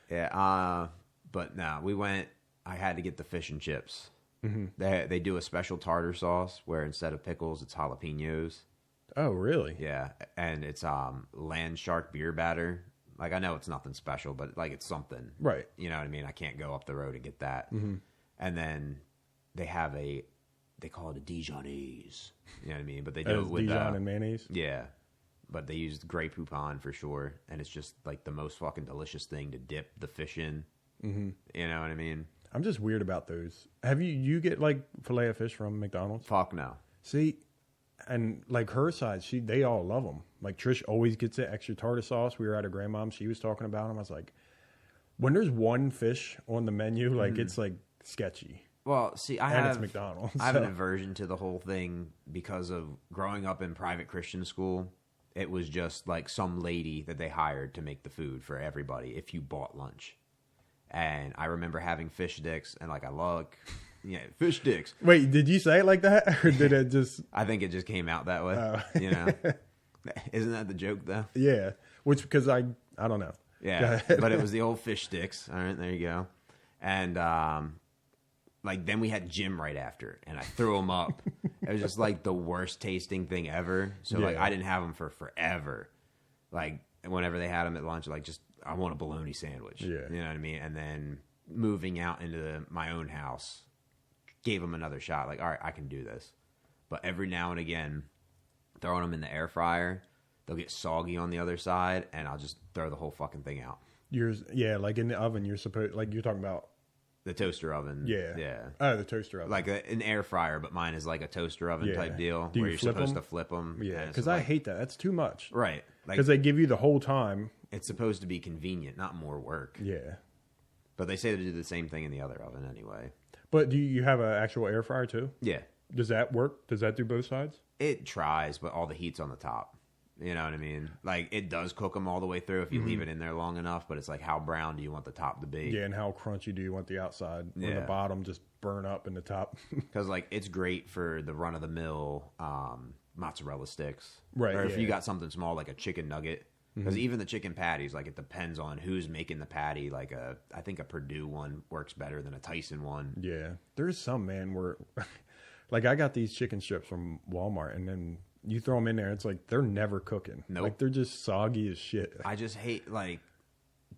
Yeah. But no, we went. I had to get the fish and chips. Mm-hmm. They do a special tartar sauce where instead of pickles, it's jalapenos. Oh, really? Yeah, and it's land shark beer batter. Like I know it's nothing special, but like it's something, Right. You know what I mean? I can't go up the road and get that. Mm-hmm. And then they have they call it a Dijonnaise. You know what I mean? But they do it with Dijon and mayonnaise. Yeah, but they used Grey Poupon for sure, and it's just like the most fucking delicious thing to dip the fish in. Mm-hmm. You know what I mean? I'm just weird about those. Have you get like filet of fish from McDonald's? Fuck no. See, and like her side, they all love them. Like Trish always gets the extra tartar sauce. We were at her grandmom's. She was talking about them. I was like, when there's one fish on the menu, like it's like sketchy. Well, see, it's McDonald's. I have an aversion to the whole thing because of growing up in private Christian school. It was just like some lady that they hired to make the food for everybody if you bought lunch. And I remember having fish sticks, and like I love, fish sticks. Wait, did you say it like that, or did it just? I think it just came out that way. You know, Isn't that the joke though? Yeah, which because I don't know. Yeah, but it was the old fish sticks. All right, there you go. And like then we had gym right after, and I threw them up. It was just like the worst tasting thing ever. So like I didn't have them for forever. Like whenever they had them at lunch, like just I want a bologna sandwich. Yeah, you know what I mean. And then moving out into my own house, gave them another shot. Like all right, I can do this. But every now and again, throwing them in the air fryer, they'll get soggy on the other side, and I'll just throw the whole fucking thing out. Like in the oven, you're supposed like you're talking about. The toaster oven. Yeah. Oh, the toaster oven. Like an air fryer, but mine is like a toaster oven type deal where you're supposed to flip them. Yeah, because I hate that. That's too much. Right. Because they give you the whole time. It's supposed to be convenient, not more work. Yeah. But they say to do the same thing in the other oven anyway. But do you have an actual air fryer too? Yeah. Does that work? Does that do both sides? It tries, but all the heat's on the top. You know what I mean? Like, it does cook them all the way through if you leave it in there long enough, but it's like, how brown do you want the top to be? Yeah, and how crunchy do you want the outside? Or the bottom just burn up in the top? Because, like, it's great for the run-of-the-mill mozzarella sticks. Right, or if you got something small, like a chicken nugget. Because even the chicken patties, like, it depends on who's making the patty. Like, I think a Purdue one works better than a Tyson one. Yeah. There's some, man, where... like, I got these chicken strips from Walmart, and then... You throw them in there, it's like they're never cooking. Nope. Like they're just soggy as shit. I just hate, like,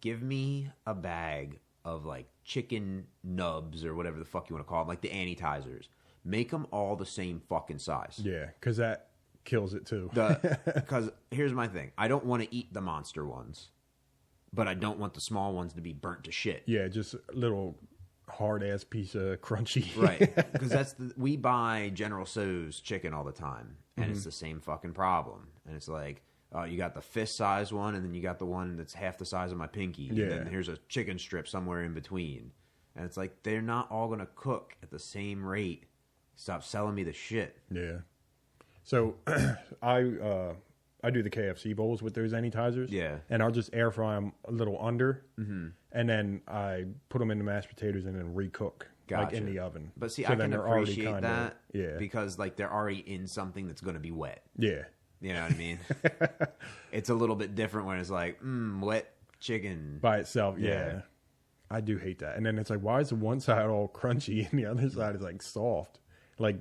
give me a bag of, like, chicken nubs or whatever the fuck you want to call them, like the anti-tizers. Make them all the same fucking size. Yeah, because that kills it too. Because here's my thing. I don't want to eat the monster ones, but I don't want the small ones to be burnt to shit. Yeah, just a little hard-ass piece of crunchy. Right, because we buy General Tso's chicken all the time. And it's the same fucking problem. And it's like, you got the fist size one, and then you got the one that's half the size of my pinky. Yeah. And then here's a chicken strip somewhere in between. And it's like, they're not all going to cook at the same rate. Stop selling me the shit. Yeah. So, I do the KFC bowls with those anti-tizers. Yeah. And I'll just air fry them a little under. Mm-hmm. And then I put them in the mashed potatoes and then recook. Gotcha. Like in the oven. But see, so I can appreciate that yeah. because like they're already in something that's going to be wet. Yeah. You know what I mean? It's a little bit different when it's like, wet chicken. By itself, yeah. I do hate that. And then it's like, why is the one side all crunchy and the other side is like soft? Like,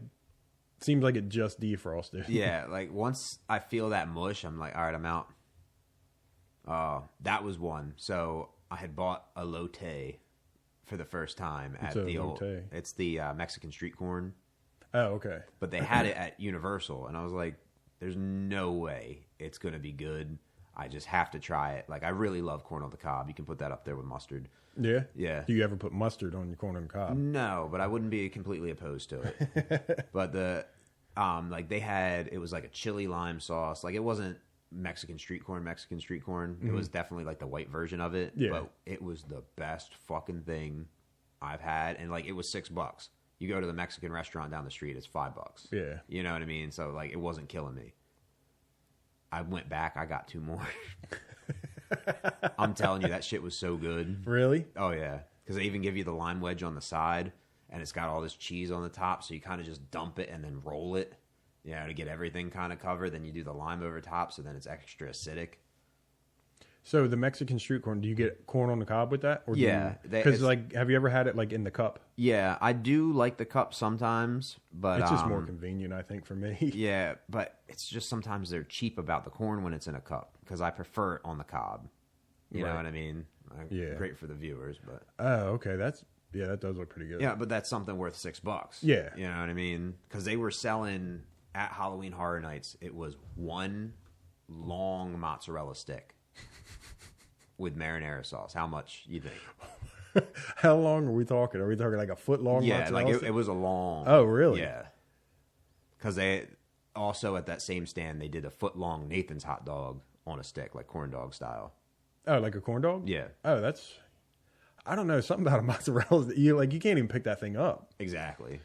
seems like it just defrosted. Yeah, like once I feel that mush, I'm like, all right, I'm out. That was one. So I had bought a lote for the first time at the old. It's the Mexican street corn. Oh, okay. But they had it at Universal, and I was like, "There's no way it's gonna be good. I just have to try it." Like, I really love corn on the cob. You can put that up there with mustard. Yeah, yeah. Do you ever put mustard on your corn on the cob? No, but I wouldn't be completely opposed to it. But the like they had, it was like a chili lime sauce. Like it wasn't Mexican street corn. Mm-hmm. It was definitely like the white version of it. Yeah. But it was the best fucking thing I've had. And like it was $6. You go to the Mexican restaurant down the street, it's $5. Yeah. You know what I mean? So like it wasn't killing me. I went back, I got 2 more. I'm telling you, that shit was so good. Really? Oh yeah. Because they even give you the lime wedge on the side, and it's got all this cheese on the top, so you kind of just dump it and then roll it. You know, to get everything kind of covered, then you do the lime over top, so then it's extra acidic. So the Mexican street corn, do you get corn on the cob with that? Or yeah. Because like, have you ever had it like in the cup? Yeah, I do like the cup sometimes, but it's just more convenient, I think, for me. Yeah, but it's just sometimes they're cheap about the corn when it's in a cup, because I prefer it on the cob. You know what I mean? Yeah. Great for the viewers, but oh, okay, that does look pretty good. Yeah, but that's something worth $6. Yeah, you know what I mean? Because they were selling at Halloween Horror Nights. It was one long mozzarella stick with marinara sauce. How much you think? How long are we talking? Are we talking like a foot long? Yeah, like it was a long. Oh, really? Yeah. Because they also at that same stand they did a foot long Nathan's hot dog on a stick, like corn dog style. Oh, like a corn dog? Yeah. Oh, that's. I don't know, something about a mozzarella that you can't even pick that thing up. Exactly.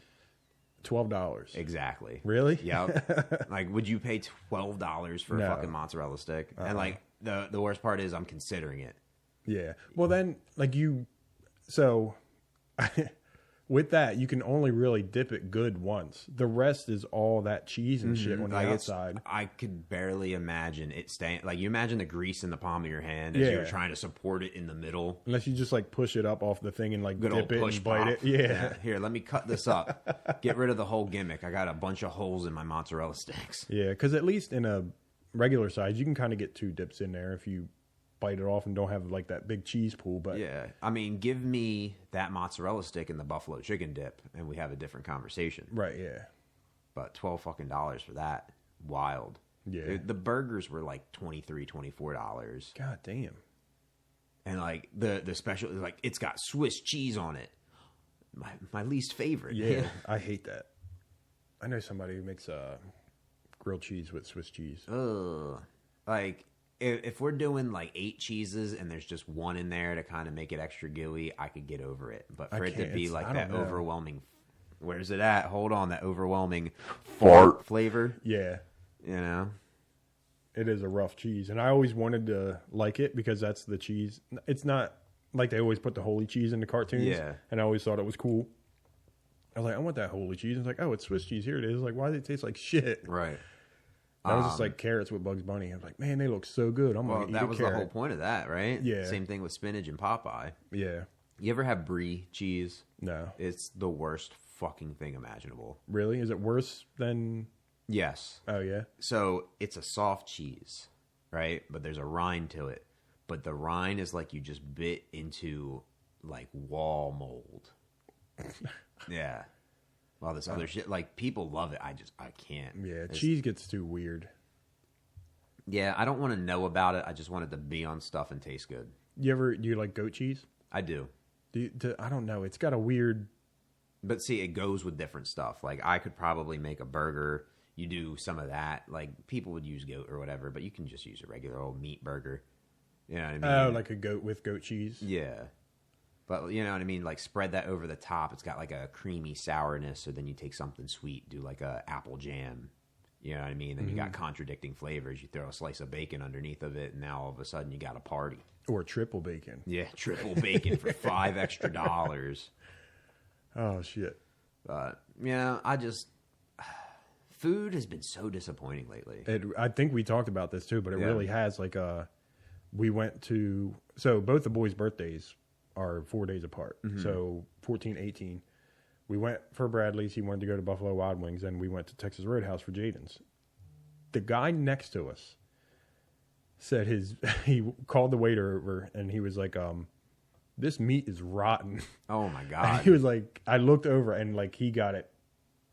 $12. Exactly. Really? Yeah. Like, would you pay $12 for a fucking mozzarella stick? And like the worst part is I'm considering it. Yeah. Well, then like so with that, you can only really dip it good once. The rest is all that cheese and shit on the outside. I could barely imagine it staying. Like, you imagine the grease in the palm of your hand as you're trying to support it in the middle. Unless you just like push it up off the thing and like Good dip it push and bite pop. it. Yeah. Here, let me cut this up. Get rid of the whole gimmick. I got a bunch of holes in my mozzarella sticks. Yeah, because at least in a regular size, you can kind of get 2 dips in there if you bite it off and don't have like that big cheese pool. But yeah, I mean, give me that mozzarella stick and the buffalo chicken dip, and we have a different conversation. Right? Yeah. But $12 fucking for that, wild. Yeah. The burgers were like $23, $24. God damn. And like the special, like, it's got Swiss cheese on it. My least favorite. Yeah, I hate that. I know somebody who makes grilled cheese with Swiss cheese. Ugh. Like, if we're doing like 8 cheeses and there's just one in there to kind of make it extra gooey, I could get over it. But for it to be like that overwhelming, where's it at? Hold on, that overwhelming fart flavor. Yeah. You know? It is a rough cheese. And I always wanted to like it because that's the cheese. It's not like they always put the holy cheese in the cartoons. Yeah. And I always thought it was cool. I was like, I want that holy cheese. And it's like, oh, it's Swiss cheese. Here it is. Like, why does it taste like shit? Right. That was just like carrots with Bugs Bunny. I was like, man, they look so good. I'm going to eat a carrot. That was the whole point of that, right? Yeah. Same thing with spinach and Popeye. Yeah. You ever have brie cheese? No. It's the worst fucking thing imaginable. Really? Is it worse than... Yes. Oh, yeah? So it's a soft cheese, right? But there's a rind to it. But the rind is like you just bit into like wall mold. Yeah. All this other shit. Like, people love it. I can't. Yeah, cheese gets too weird. Yeah, I don't want to know about it. I just want it to be on stuff and taste good. Do you like goat cheese? I do. I don't know. It's got a weird... But see, it goes with different stuff. Like, I could probably make a burger. You do some of that. Like, people would use goat or whatever, but you can just use a regular old meat burger. You know what I mean? Oh, like a goat with goat cheese? Yeah. But you know what I mean? Like, spread that over the top. It's got like a creamy sourness. So then you take something sweet, do like a apple jam. You know what I mean? Then you got contradicting flavors. You throw a slice of bacon underneath of it, and now all of a sudden you got a party. Or triple bacon. Yeah, triple bacon for $5 extra. Oh, shit. But, yeah, food has been so disappointing lately. I think we talked about this too, but it really has. Like, we went to... So both the boys' birthdays are 4 days apart. So 14, 18. We went for Bradley's. He wanted to go to Buffalo Wild Wings, and we went to Texas Roadhouse for Jaden's. The guy next to us said he called the waiter over, and he was like, this meat is rotten. Oh, my God. And he was like, I looked over, and like he got it.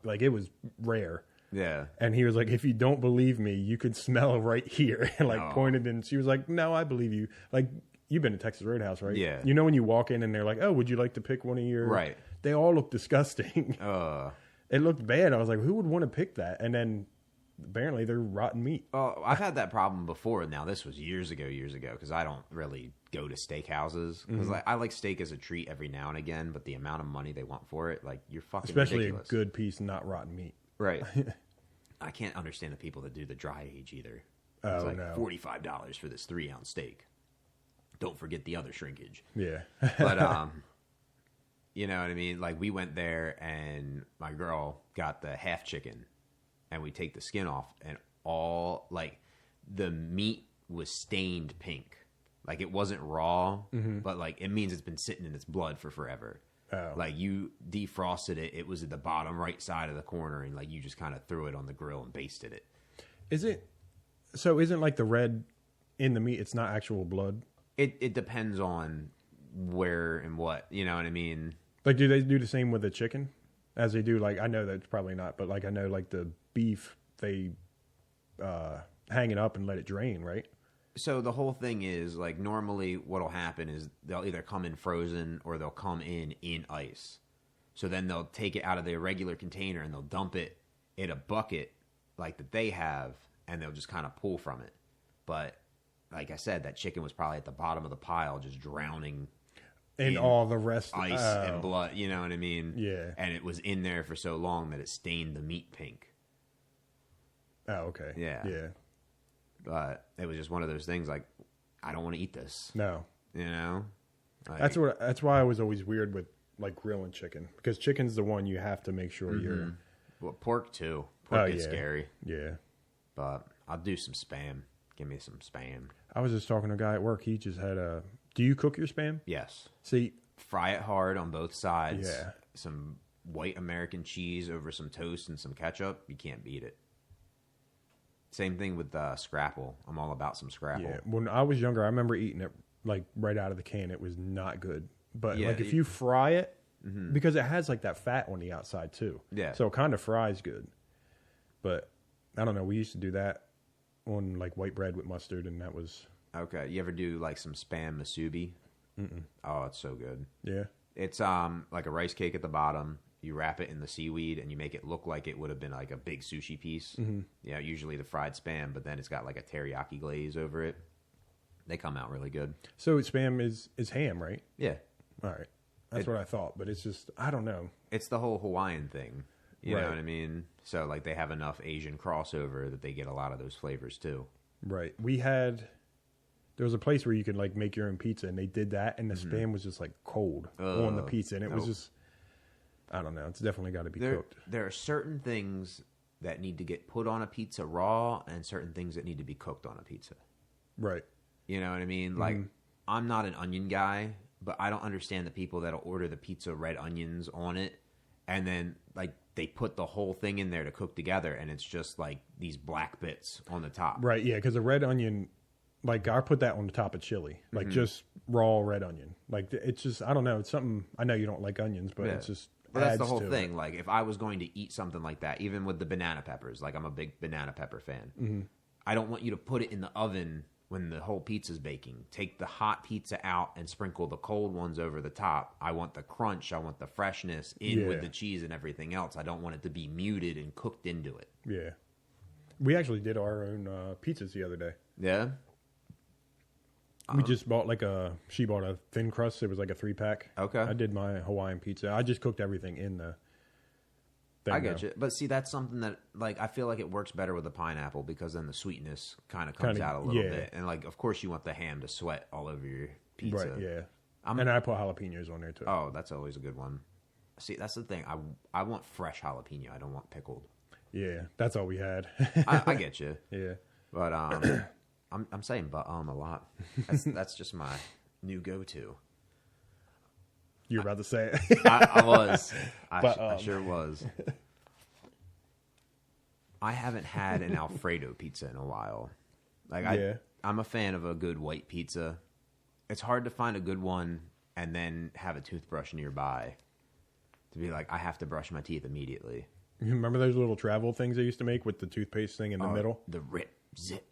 Like, it was rare. Yeah. And he was like, if you don't believe me, you could smell right here. And like pointed, and she was like, no, I believe you. Like, you've been to Texas Roadhouse, right? Yeah. You know when you walk in and they're like, oh, would you like to pick one of your... Right. They all look disgusting. It looked bad. I was like, who would want to pick that? And then apparently they're rotten meat. Oh, I've had that problem before. Now, this was years ago, because I don't really go to steakhouses. Because I like steak as a treat every now and again, but the amount of money they want for it, like, you're fucking Especially ridiculous. a good piece, not rotten meat. Right. I can't understand the people that do the dry age either. Oh, it's like no. $45 for this 3-ounce steak. Don't forget the other shrinkage. Yeah. But, you know what I mean? Like, we went there, and my girl got the half chicken, and we take the skin off, and all, like, the meat was stained pink. Like, it wasn't raw, but, like, it means it's been sitting in its blood for forever. Oh. Like, you defrosted it, it was at the bottom right side of the corner, and, like, you just kind of threw it on the grill and basted it. Isn't like the red in the meat, it's not actual blood? It depends on where and what, you know what I mean? Like, do they do the same with the chicken as they do? Like, I know that's probably not, but like, I know like the beef, they hang it up and let it drain, right? So the whole thing is, like, normally what'll happen is they'll either come in frozen or they'll come in ice. So then they'll take it out of their regular container and they'll dump it in a bucket like that they have, and they'll just kind of pull from it. But like I said, that chicken was probably at the bottom of the pile, just drowning in all the rest ice and blood. You know what I mean? Yeah. And it was in there for so long that it stained the meat pink. Oh, okay. Yeah. Yeah. But it was just one of those things. Like, I don't want to eat this. No. You know. Like, That's why I was always weird with like grilling chicken because chicken's the one you have to make sure you're. Well, pork too. Pork gets scary. Yeah. But I'll do some Spam. Give me some Spam. I was just talking to a guy at work. He just had do you cook your Spam? Yes. See. Fry it hard on both sides. Yeah. Some white American cheese over some toast and some ketchup. You can't beat it. Same thing with Scrapple. I'm all about some Scrapple. Yeah. When I was younger, I remember eating it like right out of the can. It was not good. But like if you fry it, because it has like that fat on the outside too. Yeah. So it kind of fries good. But I don't know. We used to do that on like white bread with mustard, and that was okay. You ever do like some Spam masubi? Oh, it's so good. Yeah. It's like a rice cake at the bottom. You wrap it in the seaweed and you make it look like it would have been like a big sushi piece. Yeah, usually the fried Spam, but then it's got like a teriyaki glaze over it. They come out really good. So Spam is ham, right? Yeah. All right. That's what I thought, but it's just I don't know. It's the whole Hawaiian thing. You Right. know what I mean? So like they have enough Asian crossover that they get a lot of those flavors too. Right. There was a place where you could like make your own pizza, and they did that, and the Spam was just like cold on the pizza, and it was just I don't know. It's definitely got to be cooked. There are certain things that need to get put on a pizza raw, and certain things that need to be cooked on a pizza. Right. You know what I mean? Like I'm not an onion guy, but I don't understand the people that'll order the pizza red onions on it, and then like they put the whole thing in there to cook together, and it's just like these black bits on the top. Right. Yeah, because a red onion, like I put that on the top of chili, like just raw red onion. Like it's just I don't know. It's something I know you don't like onions, but it's just. But that's the whole thing. Like, if I was going to eat something like that, even with the banana peppers, like I'm a big banana pepper fan, I don't want you to put it in the oven when the whole pizza's baking. Take the hot pizza out and sprinkle the cold ones over the top. I want the crunch. I want the freshness in with the cheese and everything else. I don't want it to be muted and cooked into it. Yeah. We actually did our own pizzas the other day. Yeah? We just bought she bought a thin crust. It was like a 3-pack. Okay. I did my Hawaiian pizza. I just cooked everything in the thing. I get you. But see, that's something that, like, I feel like it works better with the pineapple because then the sweetness kind of comes out a little bit. And, like, of course you want the ham to sweat all over your pizza. Right, yeah. And I put jalapenos on there, too. Oh, that's always a good one. See, that's the thing. I want fresh jalapeno. I don't want pickled. Yeah, that's all we had. I get you. Yeah. But I'm saying a lot. That's just my new go-to. You were about to say it. I was. I sure was. I haven't had an Alfredo pizza in a while. Like I'm a fan of a good white pizza. It's hard to find a good one and then have a toothbrush nearby to be like, I have to brush my teeth immediately. You remember those little travel things they used to make with the toothpaste thing in the middle? The rip, zip.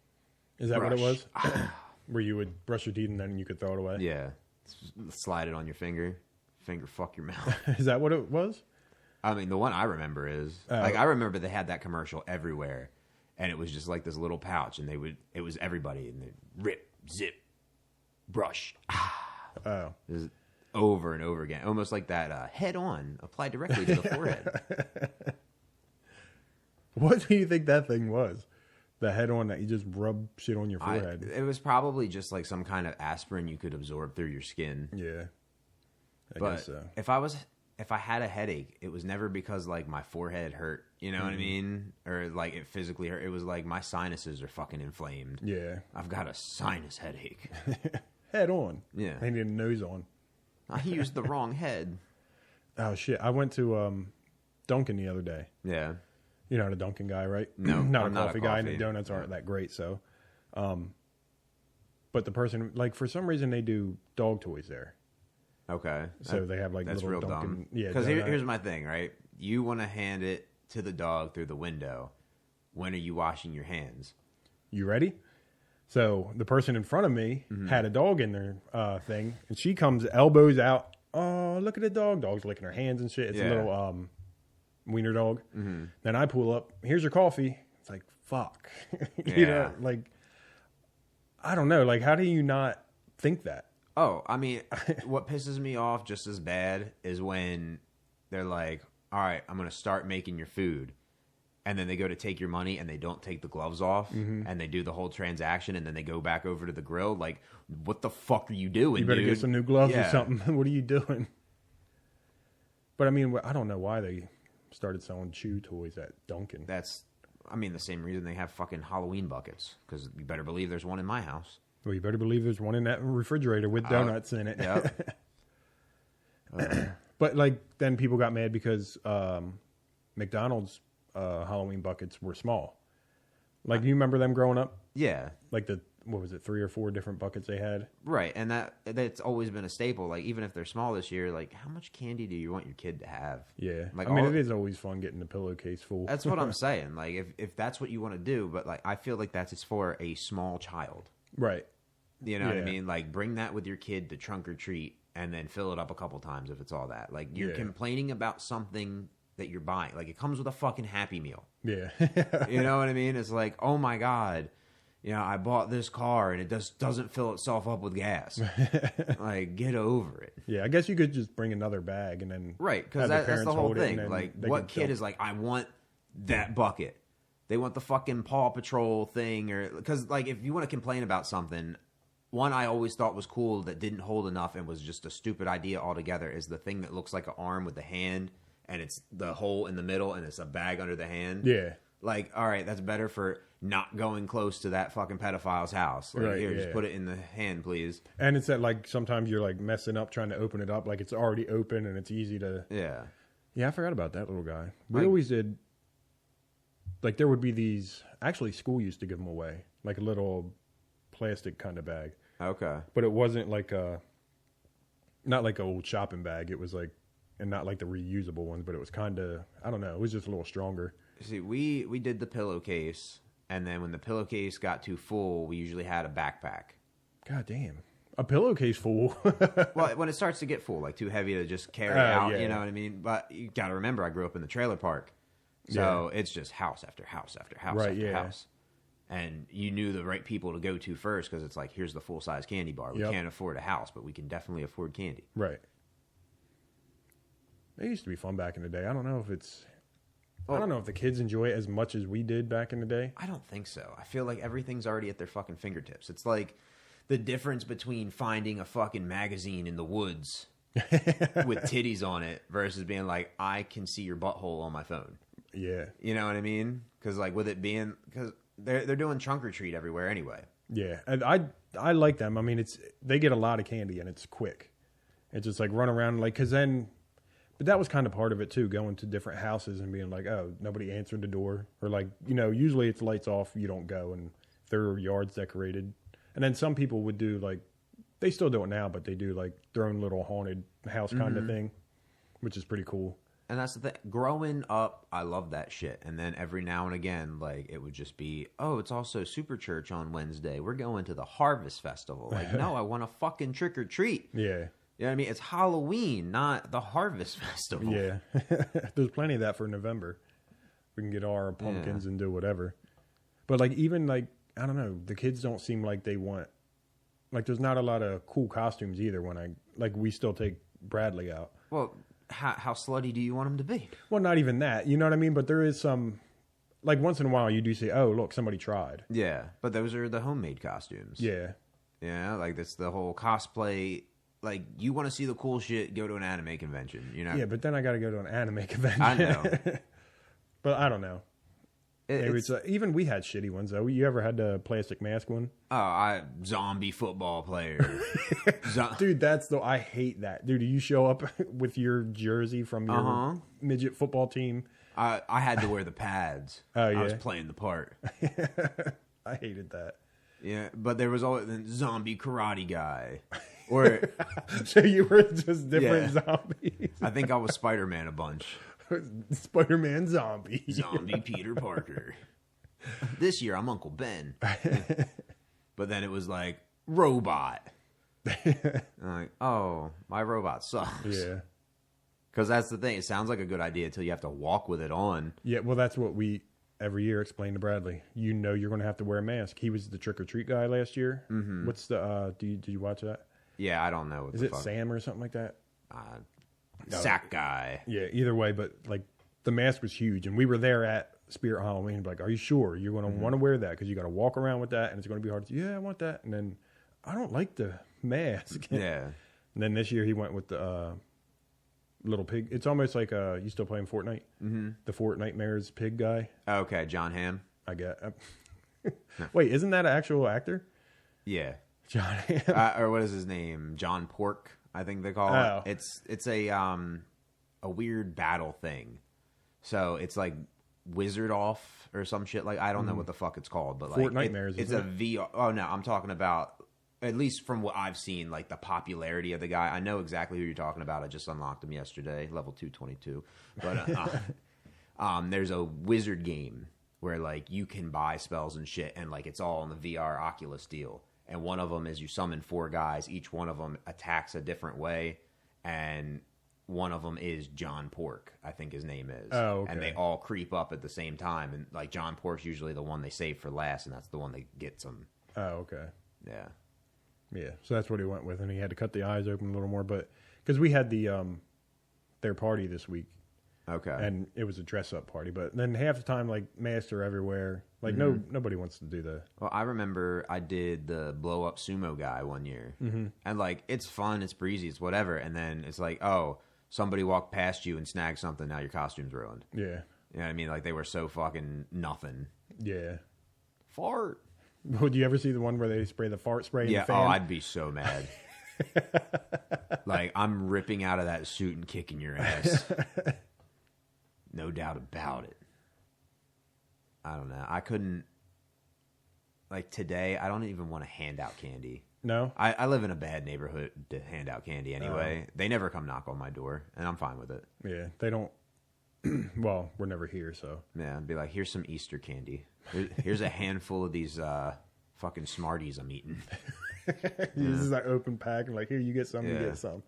Is that brush. what it was? Where you would brush your teeth and then you could throw it away? Yeah. Slide it on your finger. Finger fuck your mouth. Is that what it was? I mean, the one I remember is I remember they had that commercial everywhere, and it was just like this little pouch, and it was everybody, and they rip, zip, brush, Oh, just over and over again, almost like that head on applied directly to the forehead. What do you think that thing was? The head on that you just rub shit on your forehead. It was probably just like some kind of aspirin you could absorb through your skin. Yeah, I But guess so. if I had a headache, it was never because like my forehead hurt, you know what I mean? Or like it physically hurt. It was like my sinuses are fucking inflamed. Yeah, I've got a sinus headache. head on. Yeah. I need a nose on. I used the wrong head. Oh shit! I went to Dunkin' the other day. Yeah. You're not a Dunkin' guy, right? No, not I'm a not a coffee guy, and coffee. the donuts aren't that great. So, but the person, like, for some reason, they do dog toys there. Okay. So they have like That's little real Dunkin'. dumb. Yeah, Because donut. here's my thing, right? You want to hand it to the dog through the window. When are you washing your hands? You ready? So the person in front of me had a dog in their thing, and she comes elbows out. Oh, look at the dog! Dog's licking her hands and shit. It's a little wiener dog. Then I pull up. Here's your coffee. It's like fuck. You know, like I don't know. Like, how do you not think that? Oh, I mean, what pisses me off just as bad is when they're like, all right, I'm going to start making your food. And then they go to take your money and they don't take the gloves off and they do the whole transaction and then they go back over to the grill. Like, what the fuck are you doing, You better dude? get some new gloves or something. What are you doing? But I mean, I don't know why they started selling chew toys at Dunkin'. That's, I mean, the same reason they have fucking Halloween buckets. Because you better believe there's one in my house. Well, you better believe there's one in that refrigerator with donuts in it. Yep. But like, then people got mad because McDonald's Halloween buckets were small. Like, you remember them growing up? Yeah. Like what was it, 3 or 4 different buckets they had? Right, and that's always been a staple. Like, even if they're small this year, like, how much candy do you want your kid to have? Yeah. Like, I mean, it is always fun getting the pillowcase full. That's what I'm saying. Like, if that's what you want to do, but, like, I feel like that's for a small child. Right. You know what I mean? Like, bring that with your kid to trunk or treat, and then fill it up a couple times if it's all that. Like, you're complaining about something that you're buying. Like, it comes with a fucking Happy Meal. Yeah. You know what I mean? It's like, oh my God, you know, I bought this car and it just doesn't fill itself up with gas. Like, get over it. Yeah, I guess you could just bring another bag and then... Right, because that's the whole thing. Like, what kid is like, I want that bucket? They want the fucking Paw Patrol thing, or... Because, like, if you want to complain about something... One I always thought was cool that didn't hold enough and was just a stupid idea altogether is the thing that looks like an arm with the hand, and it's the hole in the middle, and it's a bag under the hand. Yeah. Like, all right, that's better for not going close to that fucking pedophile's house. Like, Right, here, just put it in the hand, please. And it's that, like, sometimes you're, like, messing up trying to open it up. Like, it's already open, and it's easy to... Yeah. Yeah, I forgot about that little guy. We always did... Like, there would be these... Actually, school used to give them away. Like, a little plastic kind of bag. Okay. But it wasn't like a... Not like an old shopping bag. It was, like... And not like the reusable ones, but it was kind of... I don't know. It was just a little stronger. See, we did the pillowcase, and then when the pillowcase got too full, we usually had a backpack. God damn. A pillowcase full? Well, when it starts to get full, like too heavy to just carry out, you know what I mean? But you got to remember, I grew up in the trailer park. So it's just house after house after house after house. And you knew the right people to go to first because it's like, here's the full-size candy bar. We can't afford a house, but we can definitely afford candy. Right. It used to be fun back in the day. I don't know if it's... I don't know if the kids enjoy it as much as we did back in the day. I don't think so. I feel like everything's already at their fucking fingertips. It's like the difference between finding a fucking magazine in the woods with titties on it versus being like, I can see your butthole on my phone. Yeah. You know what I mean? Because like with it being... Because they're doing trunk or treat everywhere anyway. Yeah. And I like them. I mean, they get a lot of candy and it's quick. It's just like run around like... Because then... But that was kind of part of it, too, going to different houses and being like, oh, nobody answered the door. Or like, you know, usually it's lights off, you don't go, and their yard's decorated. And then some people would do, like, they still do it now, but they do, like, their own little haunted house kind of thing, which is pretty cool. And that's the thing. Growing up, I loved that shit. And then every now and again, like, it would just be, oh, it's also Super Church on Wednesday. We're going to the Harvest Festival. Like, no, I want a fucking trick or treat. Yeah. You know what I mean? It's Halloween, not the Harvest Festival. Yeah. There's plenty of that for November. We can get our pumpkins and do whatever. But, like, even, like, I don't know, the kids don't seem like they want... Like, there's not a lot of cool costumes either when we still take Bradley out. Well, how slutty do you want him to be? Well, not even that. You know what I mean? But there is some... Like, once in a while, you do say, oh, look, somebody tried. Yeah, but those are the homemade costumes. Yeah. Yeah, like, that's the whole cosplay... Like, you want to see the cool shit, go to an anime convention, you know? Yeah, but then I got to go to an anime convention. I know. But I don't know. Even we had shitty ones, though. You ever had the plastic mask one? Oh, zombie football player. Dude, I hate that. Dude, you show up with your jersey from your midget football team. I had to wear the pads. Oh, yeah. I was playing the part. I hated that. Yeah, but there was always the zombie karate guy. Or so you were just different zombies. I think I was Spider-Man a bunch. Spider-Man zombie. Zombie Peter Parker. This year I'm Uncle Ben. But then it was like robot. I'm like, oh, my robot sucks. Yeah. Because that's the thing. It sounds like a good idea until you have to walk with it on. Yeah, well, that's what we every year explain to Bradley. You know you're going to have to wear a mask. He was the trick-or-treat guy last year. Mm-hmm. What's the, did you watch that? Yeah, I don't know. Is it Sam or something like that? Sack guy. Yeah, either way, but like the mask was huge. And we were there at Spirit Halloween. Like, are you sure you're going to want to wear that? Because you got to walk around with that and it's going to be hard. Yeah, I want that. And then I don't like the mask. Yeah. And then this year he went with the little pig. It's almost like you still playing Fortnite? Mm-hmm. The Fortnightmares pig guy. Okay, John Hamm. I get. Wait, isn't that an actual actor? Yeah, John Hamm. or what is his name? John Pork, I think they call it. It's a weird battle thing. So it's like Wizard Off or some shit. Like I don't know what the fuck it's called, but like Fortnightmares. It's a VR. Oh no, I'm talking about. At least from what I've seen, like the popularity of the guy. I know exactly who you're talking about. I just unlocked him yesterday, level 222. But there's a wizard game where like you can buy spells and shit, and like it's all in the VR Oculus deal. And one of them is you summon 4 guys. Each one of them attacks a different way, and one of them is John Pork, I think his name is. Oh, okay. And they all creep up at the same time. And like John Pork's usually the one they save for last, and that's the one that gets them. Oh, okay. Yeah. Yeah, so that's what he went with, and he had to cut the eyes open a little more. But because we had the their party this week, Okay. and it was a dress up party. But then half the time, like masks are everywhere. Like nobody wants to do the. Well, I remember I did the blow up sumo guy one year, and like it's fun, it's breezy, it's whatever. And then it's like, oh, somebody walked past you and snagged something. Now your costume's ruined. Yeah. You know what I mean? Like they were so fucking nothing. Yeah. Fart. Would you ever see the one where they spray the fart spray in the fan? Oh, I'd be so mad. Like, I'm ripping out of that suit and kicking your ass. No doubt about it. I don't know. I couldn't... Like, today, I don't even want to hand out candy. No? I live in a bad neighborhood to hand out candy anyway. They never come knock on my door, and I'm fine with it. Yeah, they don't... Well, we're never here, so... Yeah, I'd be like, here's some Easter candy. Here's a handful of these fucking Smarties I'm eating. This is like open pack, and like, here, you get some, you get some.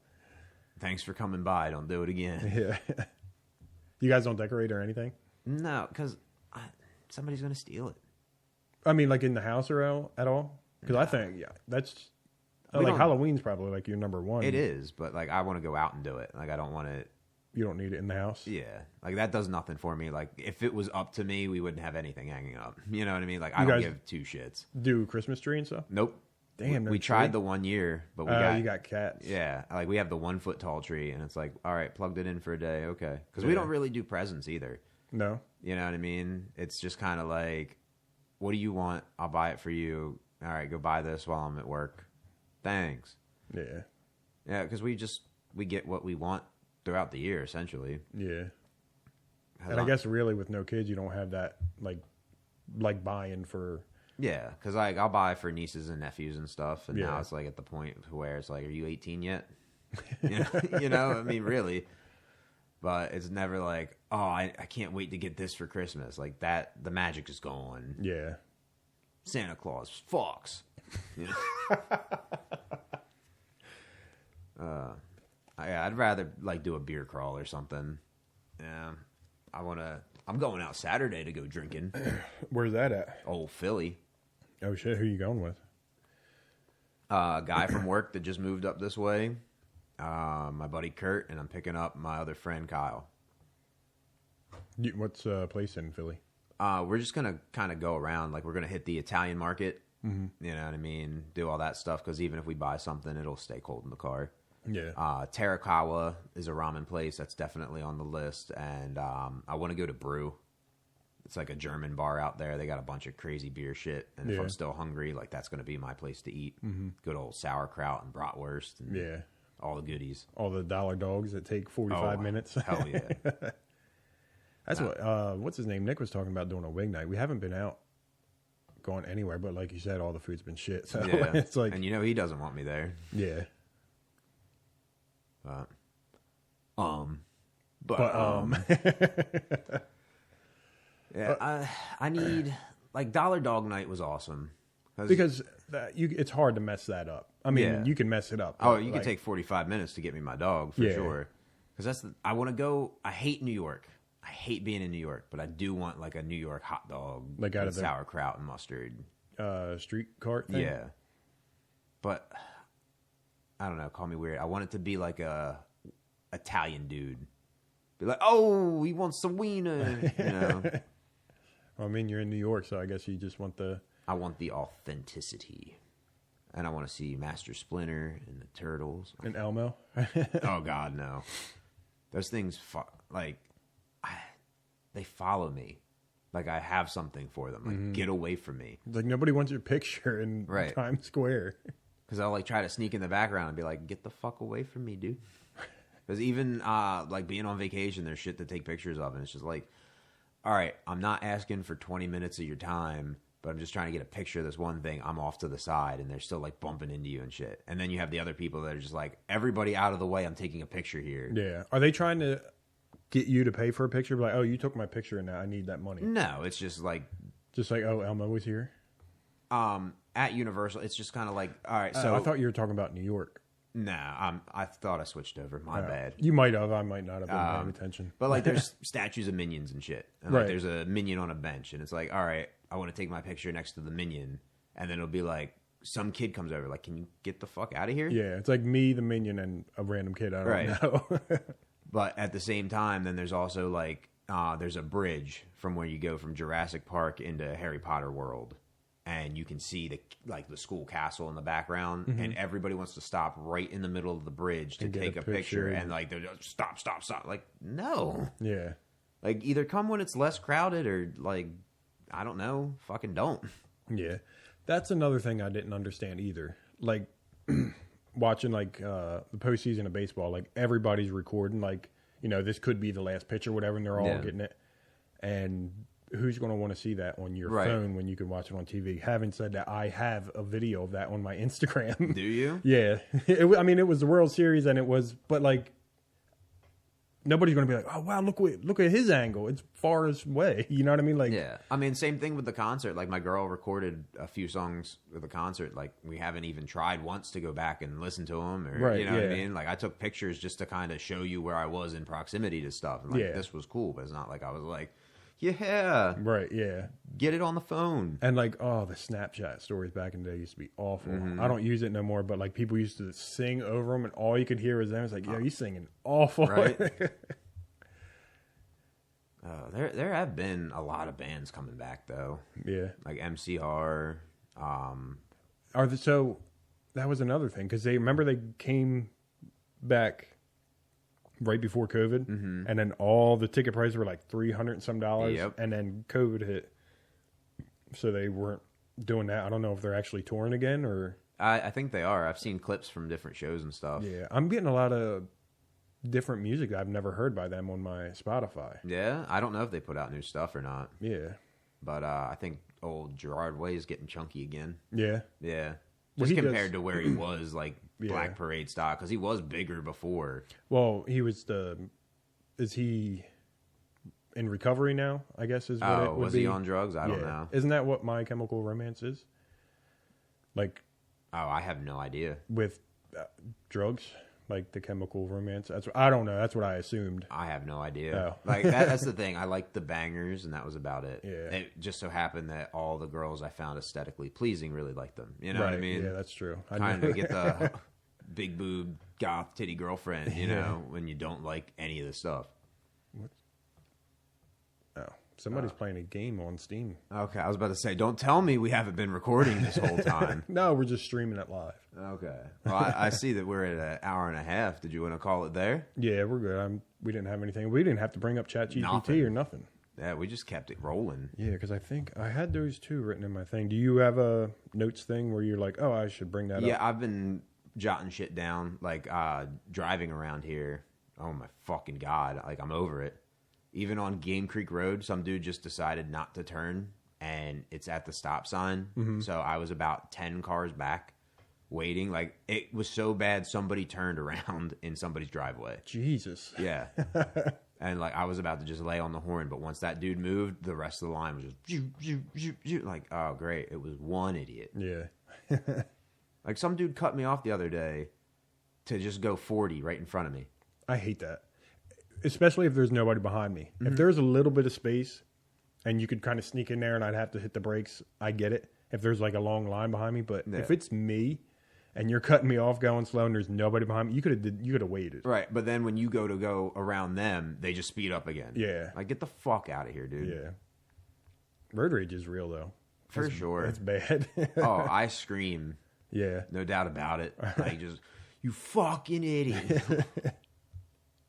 Thanks for coming by. Don't do it again. Yeah. You guys don't decorate or anything? No, because somebody's going to steal it. I mean, like in the house or at all? Because I think, that's... like Halloween's probably like your number one. It is, but like I want to go out and do it. Like I don't want to... You don't need it in the house? Yeah. Like that does nothing for me. Like if it was up to me, we wouldn't have anything hanging up. You know what I mean? Like I don't give 2 shits. Do Christmas tree and stuff? Nope. Damn, we tried the one year, but you got cats. Yeah. Like we have the 1 foot tall tree and it's like, all right, plugged it in for a day. Okay. Because we don't really do presents either. No. You know what I mean? It's just kind of like, what do you want? I'll buy it for you. All right, go buy this while I'm at work. Thanks. Yeah. Yeah, because we get what we want throughout the year, essentially. Yeah. And I guess really with no kids, you don't have that like buy-in for... Yeah, because like I'll buy for nieces and nephews and stuff, and now it's like at the point where it's like, are you 18 yet? You know, I mean, really. But it's never like, oh, I can't wait to get this for Christmas. Like that, the magic is gone. Yeah. Santa Claus fucks. You know? I'd rather like do a beer crawl or something. Yeah, I'm going out Saturday to go drinking. Where's that at? Old Philly. Oh shit, who you going with? A guy from work that just moved up this way. My buddy Kurt, and I'm picking up my other friend Kyle. What's place in Philly? We're just gonna kind of go around. Like we're gonna hit the Italian market. Mm-hmm. You know what I mean? Do all that stuff because even if we buy something, it'll stay cold in the car. Yeah. Terakawa is a ramen place that's definitely on the list, and I want to go to Brew. It's like a German bar out there. They got a bunch of crazy beer shit, and if I'm still hungry, like that's going to be my place to eat. Mm-hmm. Good old sauerkraut and bratwurst, and all the goodies. All the dollar dogs that take 45 minutes. Hell yeah. That's what's his name? Nick was talking about doing a wing night. We haven't been out going anywhere, but like you said, all the food's been shit. So it's like, and you know he doesn't want me there. Yeah. Yeah, I need like Dollar Dog Night was awesome because it's hard to mess that up. I mean, you can mess it up. Oh, you can take 45 minutes to get me my dog for sure. Because I want to go. I hate New York. I hate being in New York, but I do want like a New York hot dog, like out of sauerkraut and mustard, street cart thing. Yeah, but I don't know. Call me weird. I want it to be like a Italian dude. Be like, oh, he wants some wiener. You know. Well, I mean, you're in New York, so I guess you just want the... I want the authenticity. And I want to see Master Splinter and the Turtles. And Elmo? Oh, God, no. those things, they follow me. Like I have something for them. Like get away from me. It's like nobody wants your picture in Times Square. Because I'll like try to sneak in the background and be like, get the fuck away from me, dude. Because even like being on vacation, there's shit to take pictures of. And it's just like, all right, I'm not asking for 20 minutes of your time, but I'm just trying to get a picture of this one thing. I'm off to the side and they're still like bumping into you and shit. And then you have the other people that are just like, everybody out of the way. I'm taking a picture here. Yeah. Are they trying to get you to pay for a picture? Like, oh, you took my picture and now I need that money. No, it's just like, oh, Elmo was here. At Universal, it's just kind of like, all right. So I thought you were talking about New York. Nah, I thought I switched over. My bad. You might have. I might not have been paying attention. But like, there's statues of minions and shit. And like, there's a minion on a bench, and it's like, all right, I want to take my picture next to the minion, and then it'll be like, some kid comes over, like, can you get the fuck out of here? Yeah, it's like me, the minion, and a random kid I don't know. But at the same time, then there's also like, there's a bridge from where you go from Jurassic Park into Harry Potter World. And you can see the school castle in the background, and everybody wants to stop right in the middle of the bridge to take a picture, and like they're just stop. Like, no. Yeah. Like either come when it's less crowded or like, I don't know, fucking don't. Yeah. That's another thing I didn't understand either. Like watching like the postseason of baseball, like everybody's recording, like, you know, this could be the last pitch or whatever, and they're all getting it. And who's going to want to see that on your phone when you can watch it on TV? Having said that, I have a video of that on my Instagram. Do you? Yeah. I mean, it was the World Series, and it was, but like, nobody's going to be like, oh, wow, look at his angle. It's far away. You know what I mean? Like, yeah. I mean, same thing with the concert. Like, my girl recorded a few songs with the concert. Like, we haven't even tried once to go back and listen to them. Or, you know what I mean? Like, I took pictures just to kind of show you where I was in proximity to stuff. And, like, this was cool, but it's not like I was like, yeah. Right, yeah. Get it on the phone. And like, oh, the Snapchat stories back in the day used to be awful. I don't use it no more, but like people used to sing over them and all you could hear was them. It's like, yo, you singing awful. Right. There have been a lot of bands coming back though. Yeah. Like MCR. So that was another thing because they came back right before COVID, and then all the ticket prices were like $300 and some, and then COVID hit, so they weren't doing that. I don't know if they're actually touring again or. I think they are. I've seen clips from different shows and stuff. Yeah, I'm getting a lot of different music that I've never heard by them on my Spotify. Yeah, I don't know if they put out new stuff or not. Yeah, but I think old Gerard Way is getting chunky again. Yeah, yeah. Just compared to where he was, like, Black Parade style, because he was bigger before. Well, is he in recovery now, I guess is what it would was be? He on drugs? I don't know. Isn't that what My Chemical Romance is? Like... Oh, I have no idea. With drugs? Like the Chemical Romance? I don't know. That's what I assumed. I have no idea. Oh. Like that's the thing. I liked the bangers, and that was about it. Yeah. It just so happened that all the girls I found aesthetically pleasing really liked them. You know what I mean? Yeah, that's true. Kind of get the big boob goth titty girlfriend, you know, when you don't like any of the stuff. What? Oh, somebody's playing a game on Steam. Okay, I was about to say, don't tell me we haven't been recording this whole time. No, we're just streaming it live. Okay. Well, I see that we're at an hour and a half. Did you want to call it there? Yeah, we're good. We didn't have anything. We didn't have to bring up ChatGPT or nothing. Yeah, we just kept it rolling. Yeah, because I think I had those two written in my thing. Do you have a notes thing where you're like, oh, I should bring that up? Yeah, I've been jotting shit down, like driving around here. Oh, my fucking God. Like, I'm over it. Even on Game Creek Road, some dude just decided not to turn, and it's at the stop sign. Mm-hmm. So I was about 10 cars back waiting. Like, it was so bad, somebody turned around in somebody's driveway. Jesus. Yeah. And, like, I was about to just lay on the horn, but once that dude moved, the rest of the line was just like, oh, great. It was one idiot. Yeah. Like, some dude cut me off the other day to just go 40 right in front of me. I hate that. Especially if there's nobody behind me. Mm-hmm. If there's a little bit of space and you could kind of sneak in there and I'd have to hit the brakes, I get it. If there's like a long line behind me, but if it's me and you're cutting me off going slow and there's nobody behind me, you could have waited. Right, but then when you go around them, they just speed up again. Yeah. Like, get the fuck out of here, dude. Yeah. Road rage is real though. For sure. It's bad. Oh, I scream. Yeah. No doubt about it. Like, just, you fucking idiot.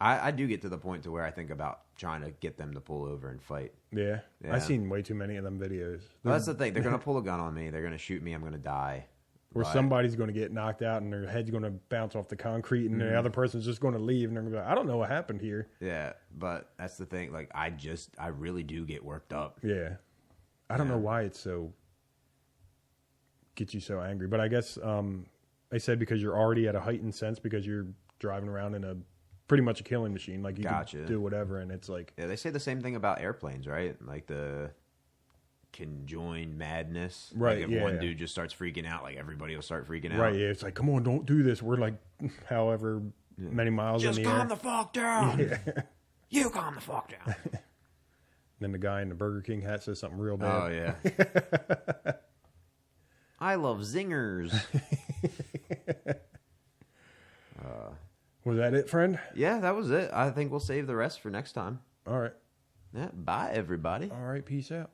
I do get to the point to where I think about trying to get them to pull over and fight. Yeah. Yeah. I've seen way too many of them videos. Well, that's the thing. They're going to pull a gun on me. They're going to shoot me. I'm going to die. Or But- somebody's going to get knocked out and their head's going to bounce off the concrete and the other person's just going to leave and they're going to be like, I don't know what happened here. Yeah, but that's the thing. Like, I really do get worked up. Yeah. I don't know why it's so, gets you so angry. But I guess they said because you're already at a heightened sense because you're driving around in a pretty much a killing machine. Like you can do whatever and it's like. Yeah, they say the same thing about airplanes, right? Like the conjoined madness. Right, Like if one dude just starts freaking out, like everybody will start freaking out. Right, yeah. It's like, come on, don't do this. We're like however many miles Just in the air. calm the fuck down. Yeah. You calm the fuck down. Then the guy in the Burger King hat says something real bad. Oh, yeah. I love zingers. Was that it, friend? Yeah, that was it. I think we'll save the rest for next time. All right. Yeah, bye, everybody. All right, peace out.